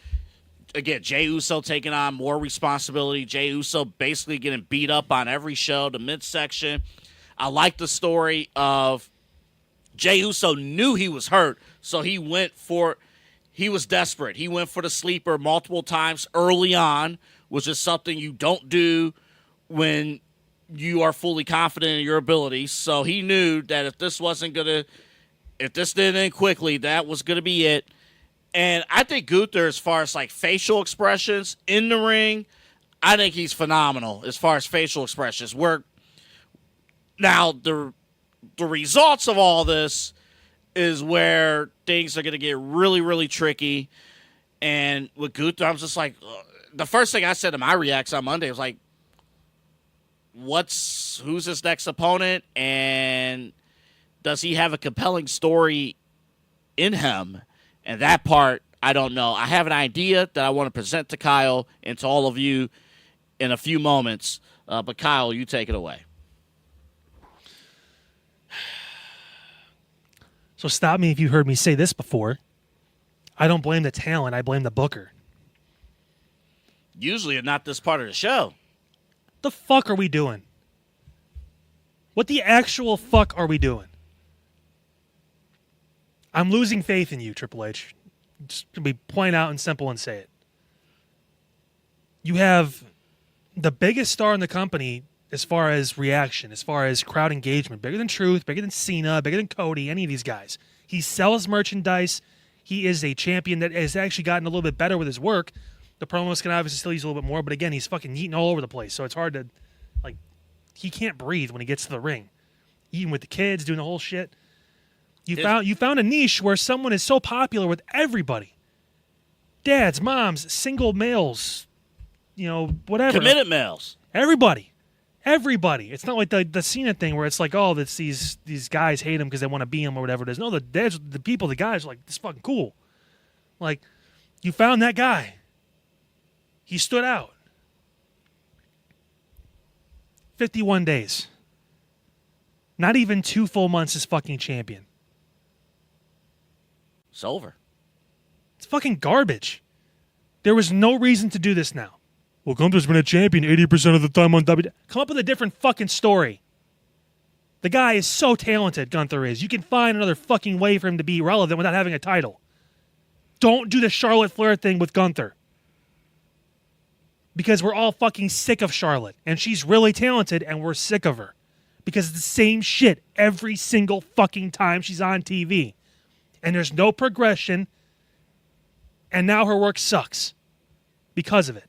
again, Jey Uso taking on more responsibility, Jey Uso basically getting beat up on every show, the midsection. I like the story of Jey Uso knew he was hurt, so he was desperate. He went for the sleeper multiple times early on, which is something you don't do when you are fully confident in your abilities. So he knew that if this didn't end quickly, that was going to be it. And I think Gunther, as far as like facial expressions in the ring, I think he's phenomenal as far as facial expressions. Now the results of all this is where things are going to get really, really tricky. And with Gunther, I'm just like, the first thing I said to my reacts on Monday was like, who's his next opponent, and does he have a compelling story in him? And that part, I don't know. I have an idea that I want to present to Kyle and to all of you in a few moments. But Kyle, you take it away. So stop me if you heard me say this before. I don't blame the talent. I blame the booker. Usually not this part of the show. The fuck are we doing? What the actual fuck are we doing? I'm losing faith in you, Triple H. Just to be plain out and simple and say it. You have the biggest star in the company as far as reaction, as far as crowd engagement, bigger than Truth, bigger than Cena, bigger than Cody, any of these guys. He sells merchandise. He is a champion that has actually gotten a little bit better with his work. The promos can obviously still use a little bit more, but again, he's fucking eating all over the place, so it's hard to, like, he can't breathe when he gets to the ring. Eating with the kids, doing the whole shit. You found a niche where someone is so popular with everybody. Dads, moms, single males, whatever. Committed males. Everybody. It's not like the Cena thing where it's like, oh, that's these guys hate him because they want to be him or whatever it is. No, the guys are like, this is fucking cool. Like, you found that guy. He stood out. 51 days. Not even 2 full months as fucking champion. It's over. It's fucking garbage. There was no reason to do this now. Well, Gunther's been a champion 80% of the time on WWE. Come up with a different fucking story. The guy is so talented, Gunther is. You can find another fucking way for him to be relevant without having a title. Don't do the Charlotte Flair thing with Gunther. Because we're all fucking sick of Charlotte. And she's really talented, and we're sick of her. Because it's the same shit every single fucking time she's on TV. And there's no progression. And now her work sucks. Because of it.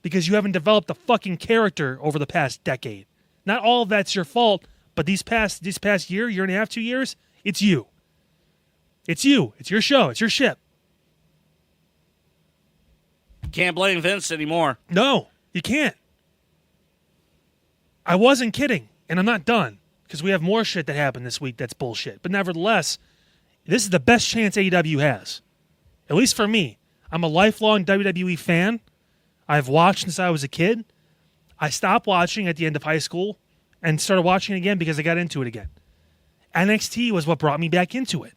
Because you haven't developed a fucking character over the past decade. Not all of that's your fault, but this past year and a half, 2 years, it's you. It's you. It's your show. It's your ship. Can't blame Vince anymore. No, you can't. I wasn't kidding, and I'm not done, because we have more shit that happened this week that's bullshit. But nevertheless, This is the best chance AEW has. At least for me. I'm a lifelong WWE fan. I've watched since I was a kid. I stopped watching at the end of high school and started watching again because I got into it again. NXT was what brought me back into it.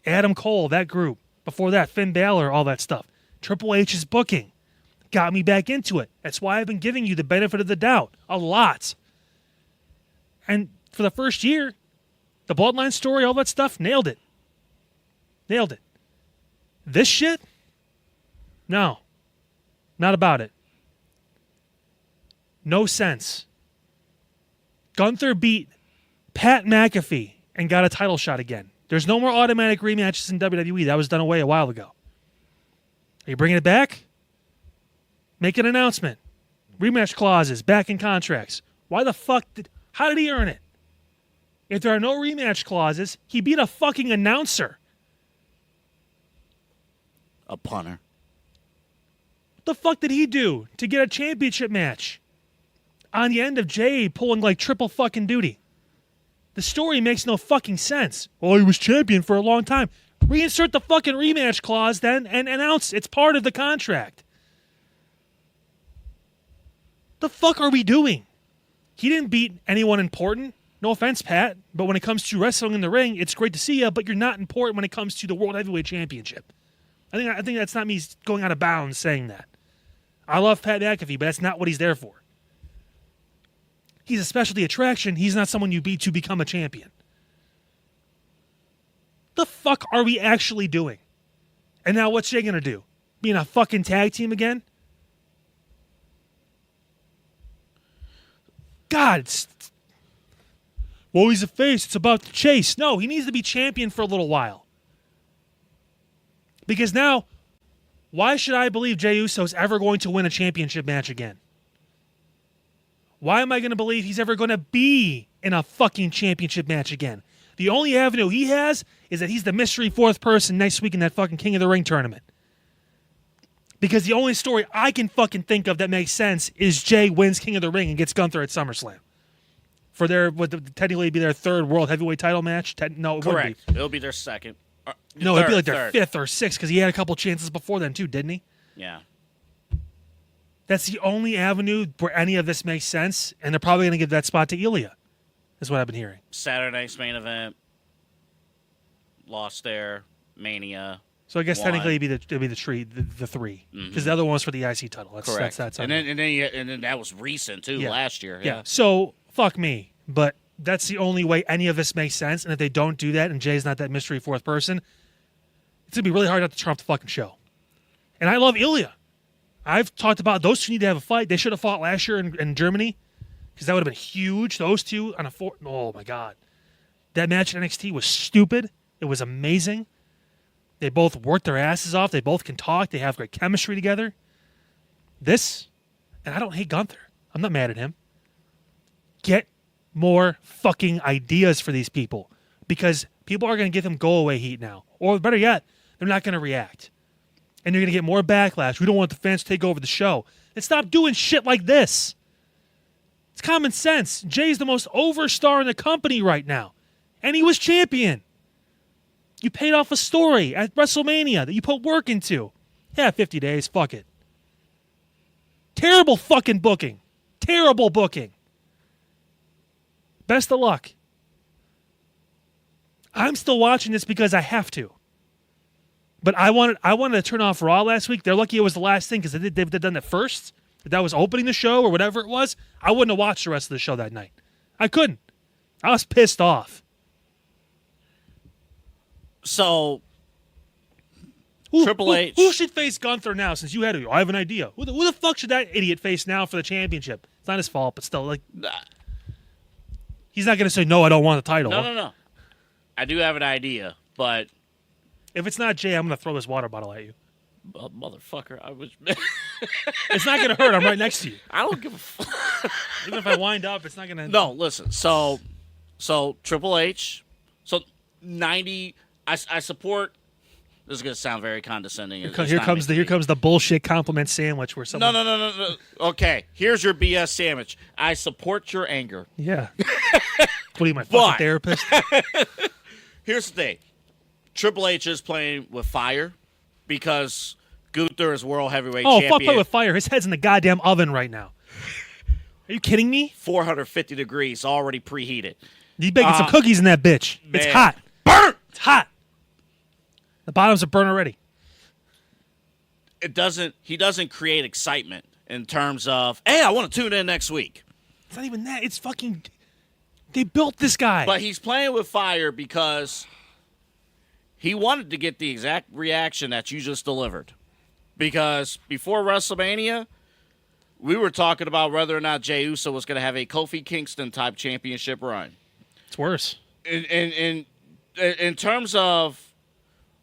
Adam Cole, that group. Before that, Finn Balor, all that stuff. Triple H's booking got me back into it. That's why I've been giving you the benefit of the doubt a lot. And for the first year, the Bloodline story, all that stuff, nailed it. Nailed it. This shit? No. Not about it. No sense. Gunther beat Pat McAfee and got a title shot again. There's no more automatic rematches in WWE. That was done away a while ago. Are you bringing it back? Make an announcement. Rematch clauses back in contracts. Why the fuck how did he earn it? If there are no rematch clauses, he beat a fucking announcer. A punter. What the fuck did he do to get a championship match? On the end of Jey pulling like triple fucking duty. The story makes no fucking sense. Well, he was champion for a long time. Reinsert the fucking rematch clause then and announce it's part of the contract. The fuck are we doing? He didn't beat anyone important. No offense, Pat, but when it comes to wrestling in the ring, it's great to see you, but you're not important when it comes to the World Heavyweight Championship. I think that's not me going out of bounds saying that. I love Pat McAfee, but that's not what he's there for. He's a specialty attraction. He's not someone you beat to become a champion. The fuck are we actually doing? And now what's Jey gonna do? Being a fucking tag team again? God, well, he's a face. It's about the chase. No, he needs to be champion for a little while. Because now, why should I believe Jey Uso is ever going to win a championship match again? Why am I going to believe he's ever going to be in a fucking championship match again? The only avenue he has is that he's the mystery fourth person next week in that fucking King of the Ring tournament. Because the only story I can fucking think of that makes sense is Jey wins King of the Ring and gets Gunther at SummerSlam. For their, would technically be their third World Heavyweight title match? No, it Correct. wouldn't be. It'll be their second. No, it'd be like their fifth or sixth because he had a couple chances before then too, didn't he? Yeah. That's the only avenue where any of this makes sense, and they're probably going to give that spot to Ilya, is what I've been hearing. Saturday night's main event. Lost there. Mania. So I guess One. technically it'd be the three, because the other one was for the IC title. That's, Correct. That's and then that was recent too, Yeah. last year. Yeah. So fuck me, but that's the only way any of this makes sense. And if they don't do that, and Jay's not that mystery fourth person, it's gonna be really hard not to trump the fucking show. And I love Ilya. I've talked about those two need to have a fight. They should have fought last year in Germany, because that would have been huge. Those two on a four. Oh my god, that match in NXT was stupid. It was amazing. They both worked their asses off. They both can talk. They have great chemistry together. This, and I don't hate Gunther. I'm not mad at him. Get more fucking ideas for these people, because people are going to give him go-away heat now. Or better yet, they're not going to react. And you're going to get more backlash. We don't want the fans to take over the show. And stop doing shit like this. It's common sense. Jay's the most over star in the company right now. And he was champion. You paid off a story at WrestleMania that you put work into. Yeah, 50 days. Fuck it. Terrible fucking booking. Terrible booking. Best of luck. I'm still watching this because I have to. But I wanted to turn off Raw last week. They're lucky it was the last thing, because they've done it first. If that was opening the show or whatever it was, I wouldn't have watched the rest of the show that night. I couldn't. I was pissed off. So, Triple H. Who should face Gunther now, since you had to? I have an idea. Who the fuck should that idiot face now for the championship? It's not his fault, but still, like, he's not going to say, no, I don't want the title. No. I do have an idea, but if it's not Jay, I'm going to throw this water bottle at you. Motherfucker, I was. It's not going to hurt. I'm right next to you. I don't give a fuck. Even if I wind up, it's not going to. No, listen. So Triple H. So 90. I support. This is going to sound very condescending. Here comes the bullshit compliment sandwich where someone. No. Okay, here's your BS sandwich. I support your anger. Yeah. What are you, my fucking therapist? Here's the thing. Triple H is playing with fire because Gunther is world heavyweight Oh, champion. fuck play with fire. His head's in the goddamn oven right now. Are you kidding me? 450 degrees, already preheated. You baking some cookies in that bitch. It's man. hot. Burnt! It's hot. The bottoms are burnt already. He doesn't create excitement in terms of, hey, I want to tune in next week. It's not even that. It's fucking... They built this guy. But he's playing with fire because he wanted to get the exact reaction that you just delivered. Because before WrestleMania, we were talking about whether or not Jey Uso was going to have a Kofi Kingston-type championship run. It's worse. In terms of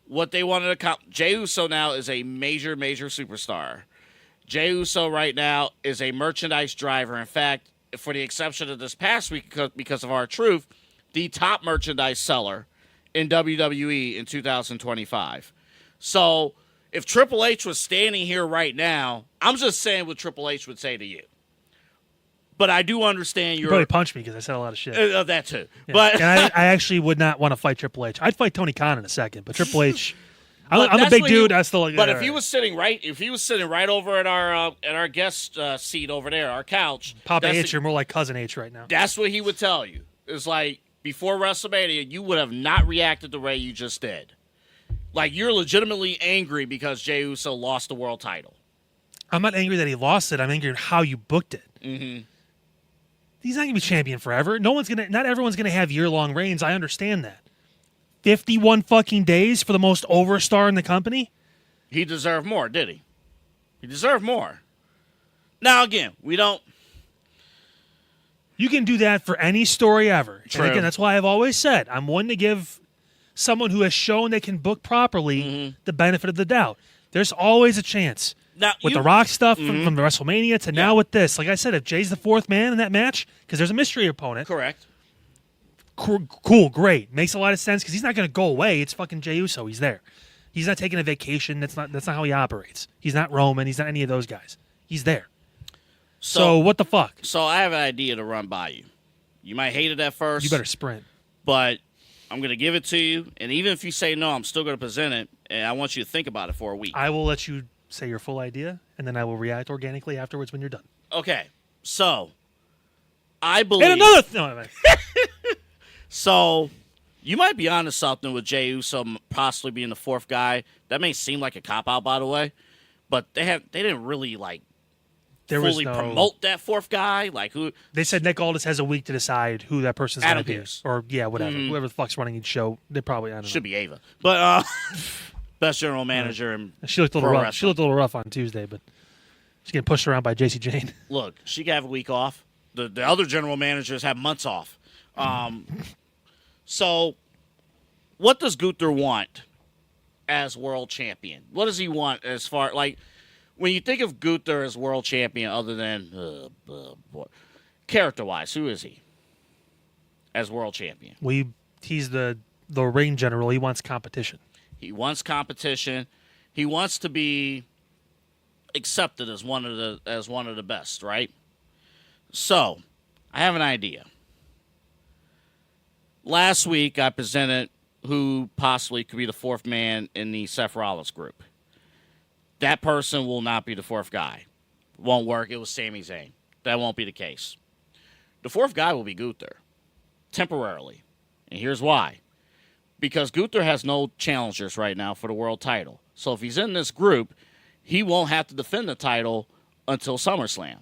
what they wanted to accomplish, Jey Uso now is a major, major superstar. Jey Uso right now is a merchandise driver. In fact, for the exception of this past week because of R-Truth, the top merchandise seller in WWE in 2025. So if Triple H was standing here right now, I'm just saying what Triple H would say to you. But I do understand You probably punched me because I said a lot of shit. that too. Yeah. But and I actually would not want to fight Triple H. I'd fight Tony Khan in a second, but Triple H... But I'm a that's big what dude. I still like. But if he was sitting right over at our guest seat over there, our couch, Papa H, you're more like Cousin H right now. that's what he would tell you. It's like before WrestleMania, you would have not reacted the way you just did. Like you're legitimately angry because Jey Uso lost the world title. I'm not angry that he lost it. I'm angry at how you booked it. Mm-hmm. He's not gonna be champion forever. Not everyone's gonna have year-long reigns. I understand that. 51 fucking days for the most over star in the company? He deserved more, did he? He deserved more. Now, again, we don't... You can do that for any story ever. True. And again, that's why I've always said I'm one to give someone who has shown they can book properly the benefit of the doubt. There's always a chance. Now, With the Rock stuff from the WrestleMania to now with this. Like I said, if Jay's the fourth man in that match, because there's a mystery opponent. Correct. Cool, great. Makes a lot of sense because he's not going to go away. It's fucking Jey Uso. He's there. He's not taking a vacation. That's not how he operates. He's not Roman. He's not any of those guys. He's there. So what the fuck? So I have an idea to run by you. You might hate it at first. You better sprint. But I'm going to give it to you. And even if you say no, I'm still going to present it. And I want you to think about it for a week. I will let you say your full idea, and then I will react organically afterwards when you're done. Okay. So I believe... And another... No, So, you might be onto something with Jey Uso possibly being the fourth guy. That may seem like a cop-out, by the way. But they didn't really, fully promote that fourth guy. Like, who... They said Nick Aldis has a week to decide who that person's going to be. Pierce. Or, yeah, whatever. Whoever the fuck's running each show, they probably, I don't know. Should be Ava. But, best general manager in She looked a little pro rough. She looked a little rough on Tuesday, but she's getting pushed around by JC Jane. Look, she could have a week off. The other general managers have months off. So, what does Gunther want as world champion? What does he want as far, when you think of Gunther as world champion, other than, character-wise, who is he as world champion? He's the ring general. He wants competition. He wants competition. He wants to be accepted as one of the best, right? So, I have an idea. Last week, I presented who possibly could be the fourth man in the Seth Rollins group. That person will not be the fourth guy. Won't work. It was Sami Zayn. That won't be the case. The fourth guy will be Gunther, temporarily. And here's why. Because Gunther has no challengers right now for the world title. So if he's in this group, he won't have to defend the title until SummerSlam.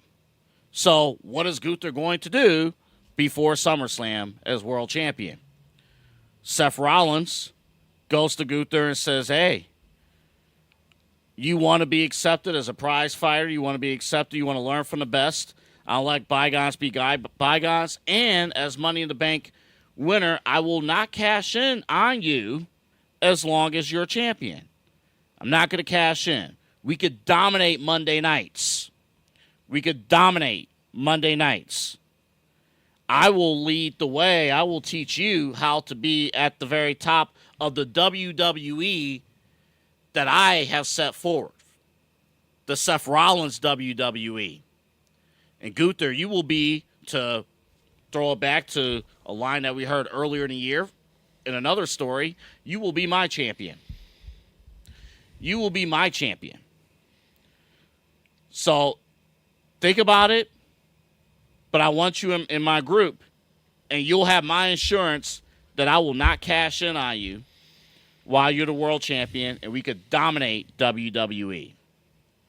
So what is Gunther going to do before SummerSlam as world champion? Seth Rollins goes to Gunther and says, hey, you want to be accepted as a prize fighter? You want to be accepted? You want to learn from the best? I'll let bygones be bygones. And as Money in the Bank winner, I will not cash in on you as long as you're champion. I'm not going to cash in. We could dominate Monday nights. I will lead the way. I will teach you how to be at the very top of the WWE that I have set forward. The Seth Rollins WWE. And Gunther, you will be, to throw it back to a line that we heard earlier in the year in another story, you will be my champion. You will be my champion. So think about it, but I want you in my group, and you'll have my insurance that I will not cash in on you while you're the world champion, and we could dominate WWE.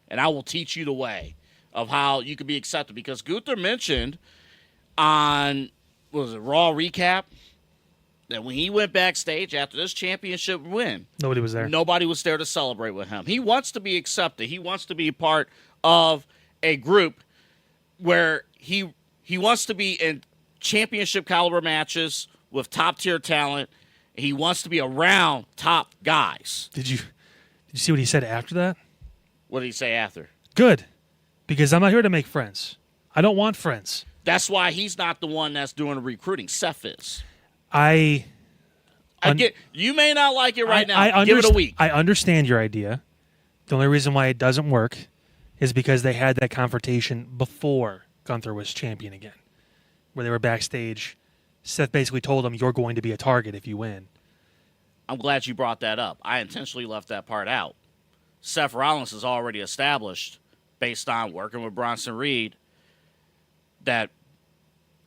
And I will teach you the way of how you could be accepted. Because Gunther mentioned on, what was it, Raw Recap, that when he went backstage after this championship win, Nobody was there. nobody was there to celebrate with him. He wants to be accepted. He wants to be part of a group where he wants to be in championship caliber matches with top tier talent. He wants to be around top guys. Did you see what he said after that? What did he say after? Good, because I'm not here to make friends. I don't want friends. That's why he's not the one that's doing the recruiting. Seth is. I get. You may not like it right now. Give it a week. I understand your idea. The only reason why it doesn't work is because they had that confrontation before Gunther was champion again, where they were backstage. Seth basically told him, "You're going to be a target if you win." I'm glad you brought that up. I intentionally left that part out. Seth Rollins has already established, based on working with Bronson Reed, that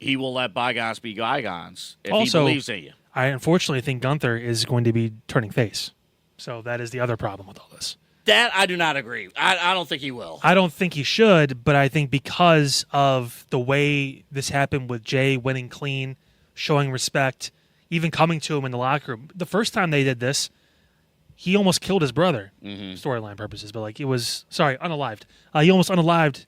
he will let bygones be bygones if Also, he believes in you. I unfortunately think Gunther is going to be turning face. So that is the other problem with all this. That I do not agree. I don't think he will. I don't think he should, but I think because of the way this happened with Jey winning clean, showing respect, even coming to him in the locker room. The first time they did this, he almost killed his brother, storyline purposes, but like it was, unalived. He almost unalived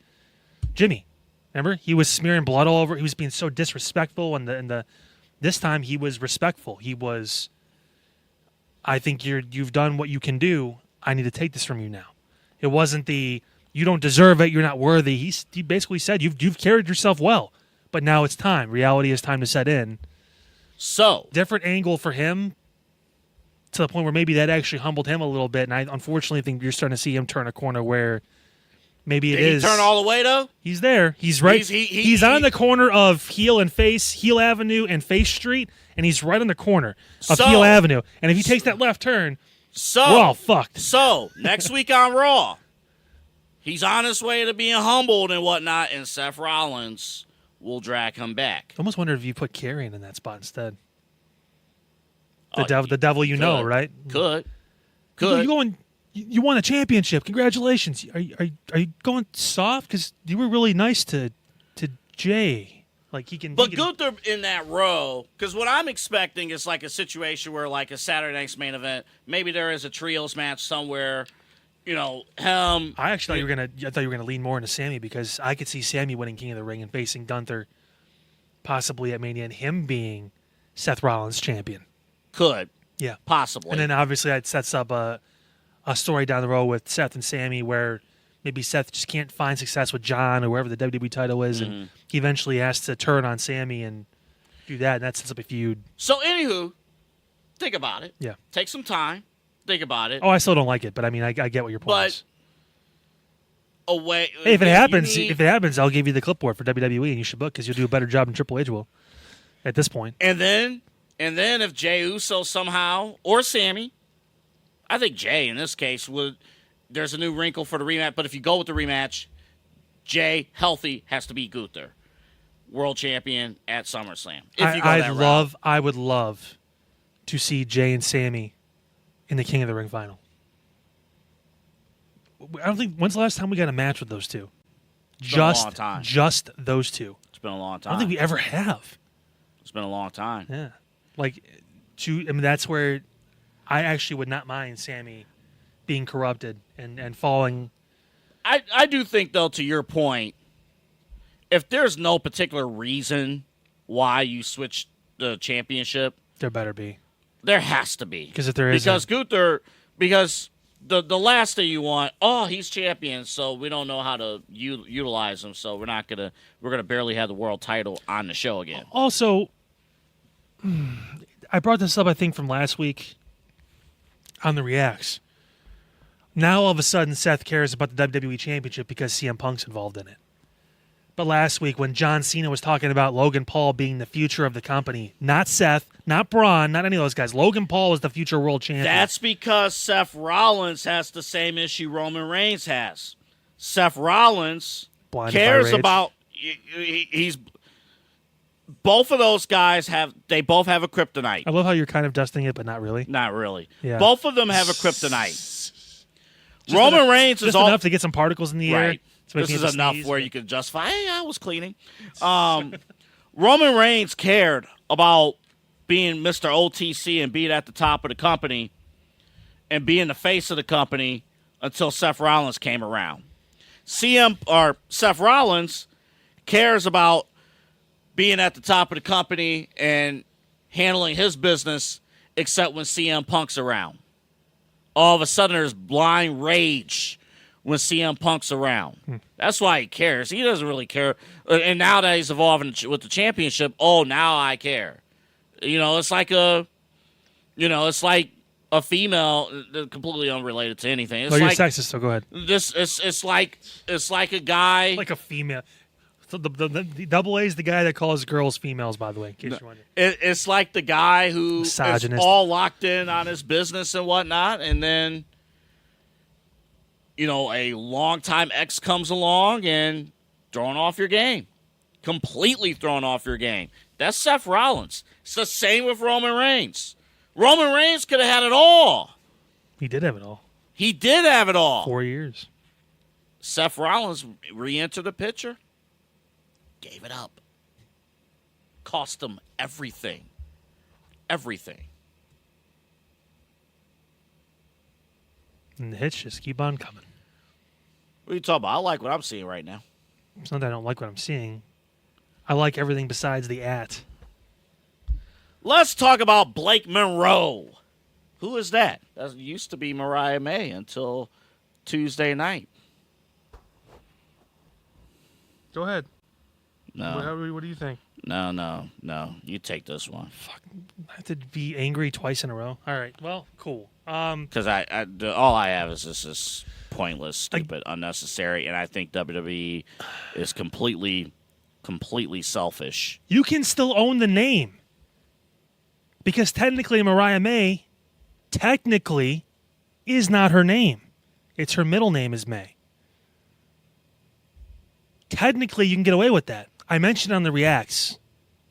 Jimmy. Remember? He was smearing blood all over. He was being so disrespectful, and this time he was respectful. He was, I think you've done what you can do. I need to take this from you now. It wasn't you don't deserve it, you're not worthy. He basically said, you've carried yourself well, but now it's time. Reality is time to set in. So, Different angle for him to the point where maybe that actually humbled him a little bit, and I unfortunately think you're starting to see him turn a corner where maybe did he turn all the way, though? He's there. He's right. He's on the corner of Heel Avenue and Face Street, and he's right on the corner of Heel Avenue. And if he takes that left turn, we're all fucked. So, next week on Raw, he's on his way to being humbled and whatnot, and Seth Rollins will drag him back. I almost wonder if you put Karrion in that spot instead. Oh, The devil you know, right? Could. You won a championship. Congratulations. Are you going soft? Because you were really nice to Jey. Like he can. But Gunther in that row, because what I'm expecting is like a situation where, like a Saturday night's main event, maybe there is a trios match somewhere. You know, him. I actually thought you were gonna lean more into Sammy because I could see Sammy winning King of the Ring and facing Gunther, possibly at Mania, and him being Seth Rollins champion. Could. Yeah, possibly. And then obviously that sets up a story down the road with Seth and Sammy where maybe Seth just can't find success with John or wherever the WWE title is, and he eventually has to turn on Sammy and do that, and that sets up a feud. So, anywho, think about it. Yeah. Take some time. Think about it. Oh, I still don't like it, but I mean, I get what your point is. Away. Hey, if it happens, I'll give you the clipboard for WWE, and you should book because you'll do a better job than Triple H will at this point. And then if Jey Uso somehow, or Sammy, I think Jey in this case there's a new wrinkle for the rematch, but if you go with the rematch, Jey, healthy, has to beat Gunther, world champion at SummerSlam. If you go that route. I would love to see Jey and Sammy in the King of the Ring final. I don't think, when's the last time we got a match with those two? It's been a long time. Just those two. It's been a long time. I don't think we ever have. It's been a long time. Yeah. That's where I actually would not mind Sammy being corrupted and falling. I do think, though, to your point, if there's no particular reason why you switch the championship, There better be. There has to be. Because if there isn't. Because Gunther, the last thing you want, he's champion, so we don't know how to utilize him, so we're gonna barely have the world title on the show again. Also, I brought this up, I think, from last week on the Reacts. Now, all of a sudden, Seth cares about the WWE Championship because CM Punk's involved in it. But last week when John Cena was talking about Logan Paul being the future of the company, not Seth, not Braun, not any of those guys. Logan Paul is the future world champion. That's because Seth Rollins has the same issue Roman Reigns has. Seth Rollins Blinded by cares rage. about he's both of those guys they both have a kryptonite. I love how you're kind of dusting it, but not really. Not really. Yeah. Both of them have a kryptonite. Roman Reigns is Just all enough to get some particles in the air. right. to make This me have is to enough sneeze. where you can justify, hey, I was cleaning. Roman Reigns cared about being Mr. OTC and being at the top of the company and being the face of the company until Seth Rollins came around. Seth Rollins cares about being at the top of the company and handling his business except when CM Punk's around. All of a sudden there's blind rage when CM Punk's around. That's why he cares. He doesn't really care. And now that he's evolving with the championship, now I care. It's like a female, completely unrelated to anything. It's Oh, you're like sexist, so go ahead. it's like a guy. Like a female. So the double A is the guy that calls girls females, by the way, in case you're wondering. It's like the guy who is Misogynist. all locked in on his business and whatnot, and then a longtime ex comes along and throwing off your game, completely thrown off your game. That's Seth Rollins. It's the same with Roman Reigns. Roman Reigns could have had it all. He did have it all. He did have it all. 4 years. Seth Rollins re-entered the picture, gave it up, cost him everything. Everything. And the hits just keep on coming. What are you talking about? I like what I'm seeing right now. It's not that I don't like what I'm seeing. I like everything besides the at. Let's talk about Blake Monroe. Who is that? That used to be Mariah May until Tuesday night. Go ahead. No, What do you think? no. You take this one. Fuck. I have to be angry twice in a row. All right. Well, cool. Because all I have is this pointless, stupid, unnecessary, and I think WWE is completely selfish. You can still own the name. Because technically Mariah May is not her name. It's her middle name is May. Technically, you can get away with that. I mentioned on the Reacts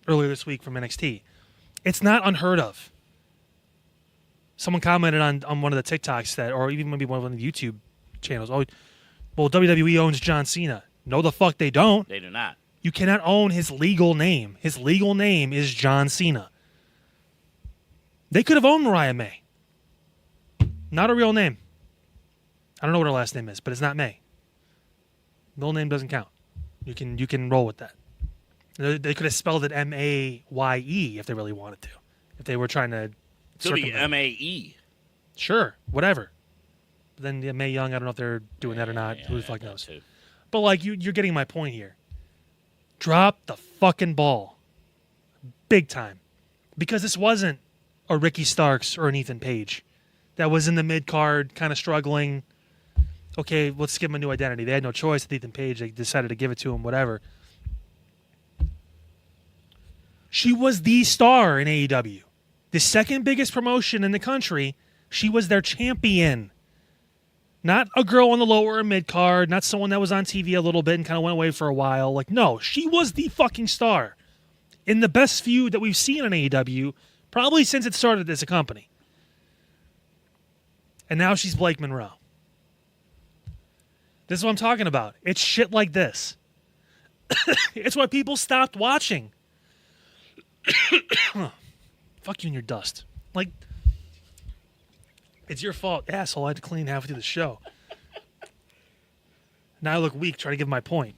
earlier this week from NXT. It's not unheard of. Someone commented on one of the TikToks or even maybe one of the YouTube channels. Oh, well, WWE owns John Cena. No, the fuck they don't. They do not. You cannot own his legal name. His legal name is John Cena. They could have owned Mariah May. Not a real name. I don't know what her last name is, but it's not May. Middle name doesn't count. You can roll with that. They could have spelled it Maye if they really wanted to. If they were trying to Could be circumvent. MAE. Sure, whatever. But then Mae Young, I don't know if they're doing that or not. Who the fuck that knows? too. But like you're getting my point here. Drop the fucking ball. Big time. Because this wasn't a Ricky Starks or an Ethan Page that was in the mid card, kind of struggling. Okay, let's give him a new identity. They had no choice with Ethan Page. They decided to give it to him, whatever. She was the star in AEW. The second biggest promotion in the country. She was their champion. Not a girl on the lower or mid card, not someone that was on TV a little bit and kind of went away for a while. Like, no, she was the fucking star. In the best feud that we've seen in AEW, probably since it started as a company. And now she's Blake Monroe. This is what I'm talking about. It's shit like this. It's why people stopped watching. Fuck you and your dust. Like, it's your fault, asshole. I had to clean halfway through the show. Now I look weak trying to give my point.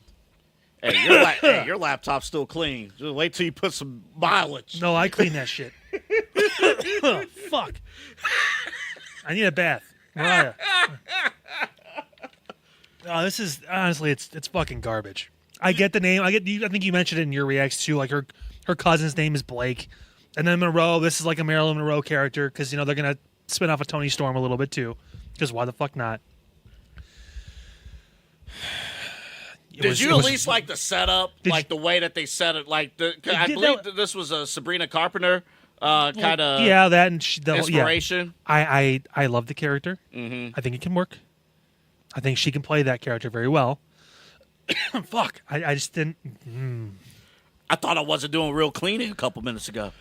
Hey, your laptop's still clean. Just wait till you put some mileage. No, I clean that shit. Fuck. I need a bath. Mariah. No, this is honestly, it's fucking garbage. I get the name. I think you mentioned it in your reacts too. Like her cousin's name is Blake, and then Monroe. This is like a Marilyn Monroe character because they're gonna spin off a Tony Storm a little bit too. Because why the fuck not? Did you at least like the setup, like the way that they set it? Like I believe that this was a Sabrina Carpenter kind of that and inspiration. Yeah. I love the character. Mm-hmm. I think it can work. I think she can play that character very well. Fuck, I just didn't. I thought I wasn't doing real cleaning a couple minutes ago.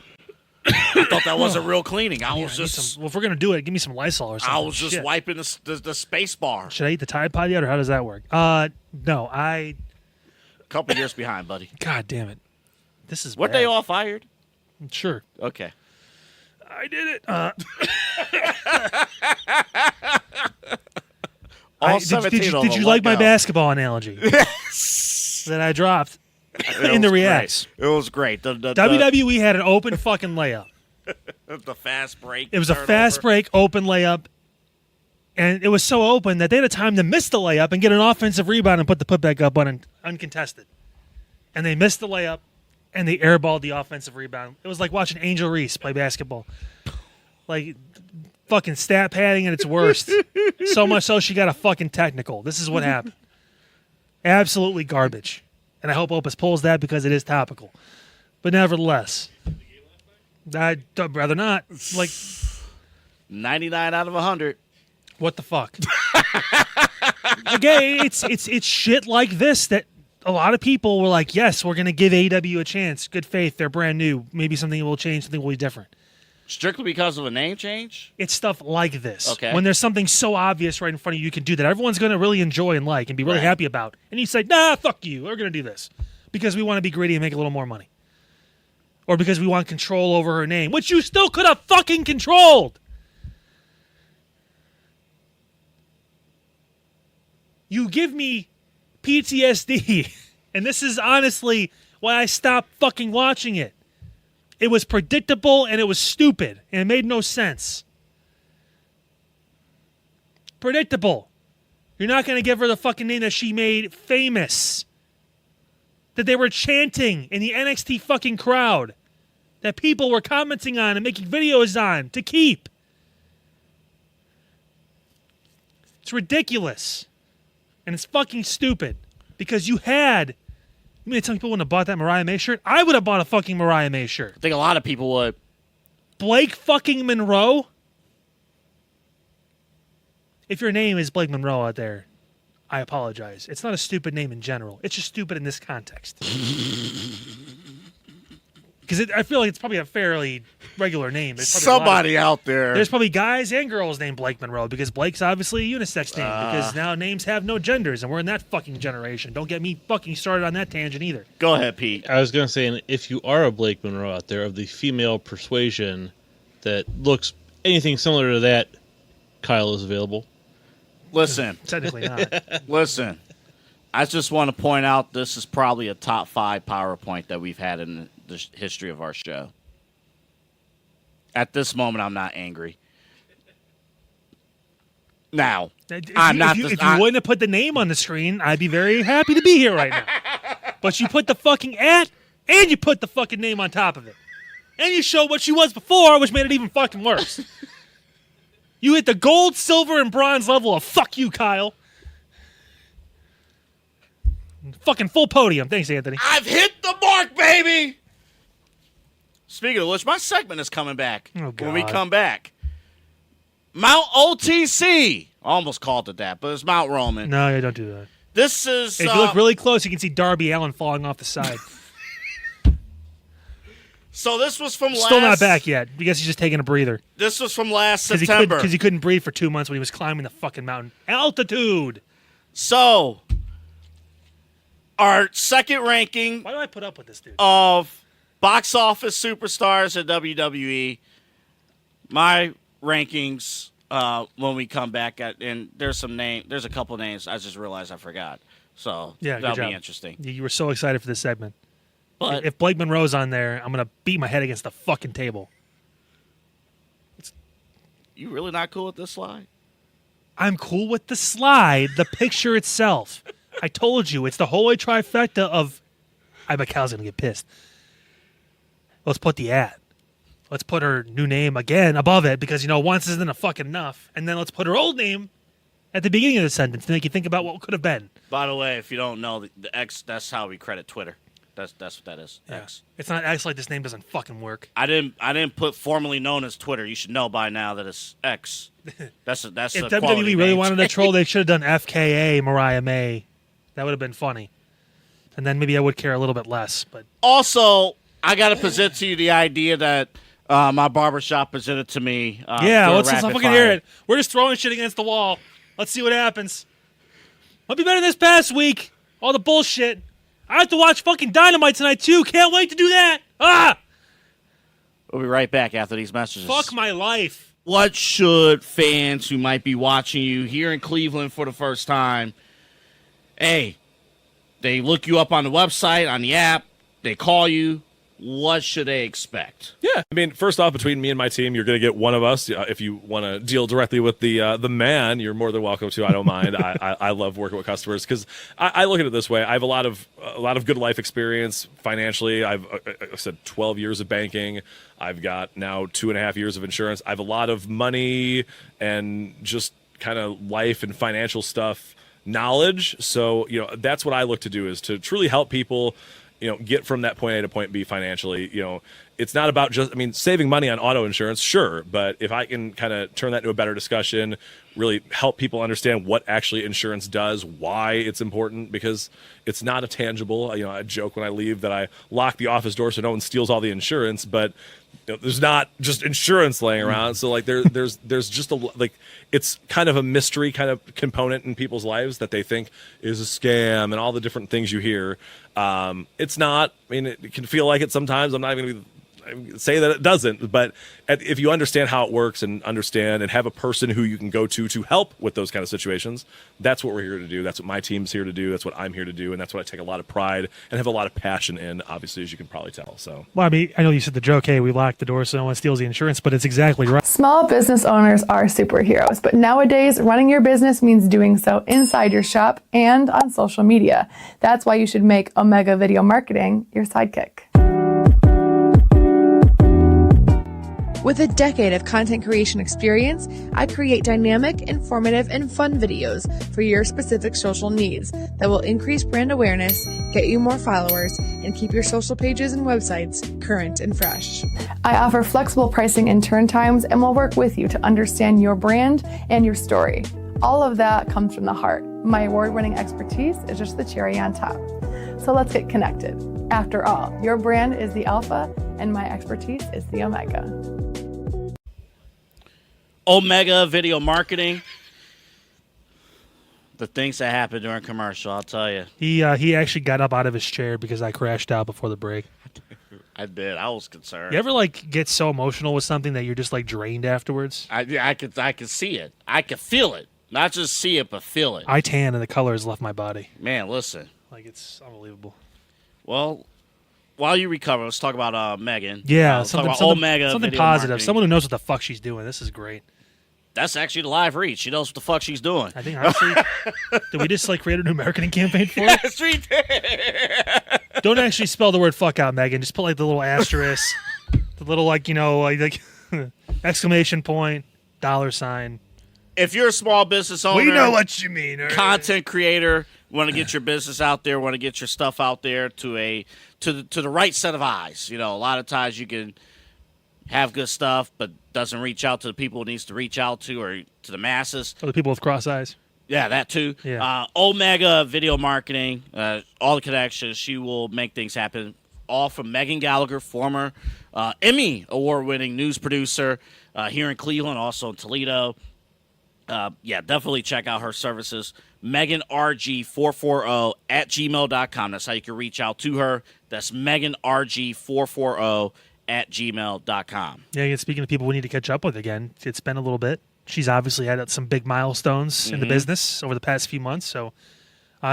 I thought that wasn't real cleaning. I was just. Well, if we're gonna do it, give me some Lysol or something. I was just wiping the space bar. Should I eat the Tide Pod yet, or how does that work? No, A couple years behind, buddy. God damn it, this is. Weren't bad. they all fired? Sure. Okay. I did it. Did you like my basketball analogy? Yes. That I dropped in the reacts. It was great. The WWE had an open fucking layup. The fast break. It was a fast break, open layup. And it was so open that they had a time to miss the layup and get an offensive rebound and put the putback up on uncontested. And they missed the layup, and they airballed the offensive rebound. It was like watching Angel Reese play basketball. Like, fucking stat padding at its worst. So much so she got a fucking technical. This is what happened. Absolutely garbage. And I hope Opus pulls that because it is topical. But nevertheless, I'd rather not. Like, 99 out of 100. What the fuck? Again, it's shit like this that a lot of people were like, yes, we're going to give AEW a chance. Good faith. They're brand new. Maybe something will change. Something will be different. Strictly because of a name change? It's stuff like this. Okay. When there's something so obvious right in front of you, you can do that. Everyone's going to really enjoy and like and be really happy about. And you say, nah, fuck you. We're going to do this. Because we want to be greedy and make a little more money. Or because we want control over her name, which you still could have fucking controlled. You give me PTSD. And this is honestly why I stopped fucking watching it. It was predictable and it was stupid and it made no sense. Predictable. You're not going to give her the fucking name that she made famous. That they were chanting in the NXT fucking crowd. That people were commenting on and making videos on to keep. It's ridiculous. And it's fucking stupid. Because you had... You mean to tell me people wouldn't have bought that Mariah May shirt? I would have bought a fucking Mariah May shirt. I think a lot of people would. Blake fucking Monroe? If your name is Blake Monroe out there, I apologize. It's not a stupid name in general. It's just stupid in this context. Because I feel like it's probably a fairly regular name. Somebody out there. There's probably guys and girls named Blake Monroe because Blake's obviously a unisex name because now names have no genders and we're in that fucking generation. Don't get me fucking started on that tangent either. Go ahead, Pete. I was going to say, if you are a Blake Monroe out there of the female persuasion that looks anything similar to that, Kyle is available. Listen. Technically not. Listen. I just want to point out this is probably a top 5 PowerPoint that we've had in the history of our show. At this moment, I'm not angry. Now, if you wouldn't have put the name on the screen, I'd be very happy to be here right now. But you put the fucking @ and you put the fucking name on top of it. And you showed what she was before, which made it even fucking worse. You hit the gold, silver, and bronze level of fuck you, Kyle. Fucking full podium. Thanks, Anthony. I've hit the mark, baby! Speaking of which, my segment is coming back. Oh, God. When we come back. Mount OTC. I almost called it that, but it's Mount Roman. No, yeah, don't do that. This is... If you look really close, you can see Darby Allin falling off the side. So this was from Still not back yet. I guess he's just taking a breather. This was from last September. Because he couldn't breathe for 2 months when he was climbing the fucking mountain. Altitude! So, our second ranking Why do I put up with this dude? of box office superstars at WWE. My rankings when we come back and there's a couple names I just realized I forgot. So that'll be interesting. You were so excited for this segment. But if Blake Monroe's on there, I'm gonna beat my head against the fucking table. You really not cool with this slide? I'm cool with the slide, the picture itself. I told you, it's the holy trifecta of... I bet Cal's going to get pissed. Let's put the @ Let's put her new name again above it because, once isn't a fucking enough. And then let's put her old name at the beginning of the sentence to make you think about what could have been. By the way, if you don't know, the X, that's how we credit Twitter. That's what that is. Yeah. X. It's not X like this name doesn't fucking work. I didn't put formerly known as Twitter. You should know by now that it's X. That's If a WWE quality really name wanted to change. troll, they should have done FKA Mariah May. That would have been funny. And then maybe I would care a little bit less. But Also, I got to present to you the idea that my barbershop presented to me. yeah, for a let's just rapid fucking fire. hear it. We're just throwing shit against the wall. Let's see what happens. Might be better this past week. All the bullshit. I have to watch fucking Dynamite tonight, too. Can't wait to do that. Ah! We'll be right back after these messages. Fuck my life. What should fans who might be watching you here in Cleveland for the first time, hey, they look you up on the website, on the app, they call you, what should they expect? Yeah, I mean, first off, between me and my team, you're going to get one of us. If you want to deal directly with the man, you're more than welcome to. I don't mind. I love working with customers because I look at it this way. I have a lot of good life experience financially. I said 12 years of banking. I've got now 2.5 years of insurance. I have a lot of money and just kind of life and financial stuff knowledge. So that's what I look to do, is to truly help people get from that point A to point B financially. It's not about just, saving money on auto insurance, sure, but if I can kind of turn that into a better discussion, really help people understand what actually insurance does, why it's important, because it's not a tangible. I joke when I leave that I lock the office door so no one steals all the insurance, but there's not just insurance laying around. So there's just it's kind of a mystery kind of component in people's lives that they think is a scam and all the different things you hear. It's not. It can feel like it sometimes. I'm not even going to say that it doesn't, but if you understand how it works and understand and have a person who you can go to help with those kind of situations, that's what we're here to do. That's what my team's here to do. That's what I'm here to do, and that's what I take a lot of pride and have a lot of passion in, obviously, as you can probably tell. So, Well, I know you said the joke, hey, we lock the door so no one steals the insurance, but it's exactly right. Small business owners are superheroes, but nowadays running your business means doing so inside your shop and on social media. That's why you should make Omega Video Marketing your sidekick. With a decade of content creation experience, I create dynamic, informative, and fun videos for your specific social needs that will increase brand awareness, get you more followers, and keep your social pages and websites current and fresh. I offer flexible pricing and turn times and will work with you to understand your brand and your story. All of that comes from the heart. My award-winning expertise is just the cherry on top. So let's get connected. After all, your brand is the alpha and my expertise is the omega. Omega Video Marketing. The things that happen during commercial, I'll tell you. He actually got up out of his chair because I crashed out before the break. I did. I was concerned. You ever get so emotional with something that you're just drained afterwards? I could see it. I could feel it. Not just see it, but feel it. I tan and the color has left my body. Man, listen. It's unbelievable. Well, while you recover, let's talk about Megan. Yeah, let's something, talk about something, Omega something Video positive. Marketing. Someone who knows what the fuck she's doing. This is great. That's actually the live read. She knows what the fuck she's doing. I think honestly, did we just create a new marketing campaign for it? Yes, we did. Don't actually spell the word fuck out, Megan. Just put the little asterisk, the little exclamation point, $. If you're a small business owner, We know what you mean. all right? content creator, want to get your business out there, want to get your stuff out there to the right set of eyes. A lot of times you can have good stuff, but doesn't reach out to the people it needs to reach out to or to the masses. Oh, the people with cross eyes. Yeah, that too. Yeah. Omega Video Marketing, all the connections. She will make things happen. All from Megan Gallagher, former Emmy Award-winning news producer here in Cleveland, also in Toledo. Definitely check out her services. MeganRG440 at gmail.com. That's how you can reach out to her. That's MeganRG440 at gmail.com. Yeah, again, speaking of people we need to catch up with again, it's been a little bit. She's obviously had some big milestones in the business over the past few months, so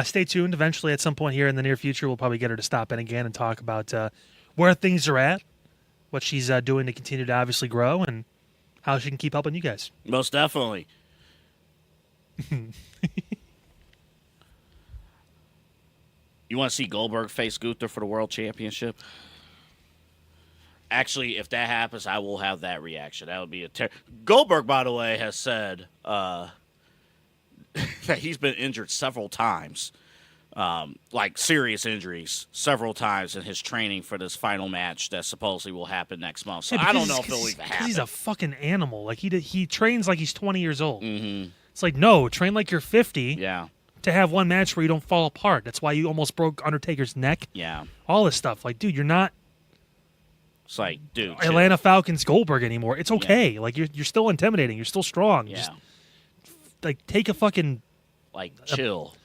stay tuned. Eventually, at some point here in the near future, we'll probably get her to stop in again and talk about where things are at, what she's doing to continue to obviously grow, and how she can keep helping you guys. Most definitely. You want to see Goldberg face Gunther for the World Championship? Actually, if that happens, I will have that reaction. That would be Goldberg, by the way, has said that he's been injured several times, like serious injuries several times in his training for this final match that supposedly will happen next month. So I don't know if it'll even happen. He's a fucking animal. Like he trains like he's 20 years old. Mm-hmm. It's like, no, train like you're 50. Yeah. To have one match where you don't fall apart. That's why you almost broke Undertaker's neck. Yeah. All this stuff. Like, dude, you're not It's like, dude, Atlanta Falcons Goldberg anymore. It's okay. Yeah. Like you're still intimidating. You're still strong. Yeah. Just, like, take a fucking chill.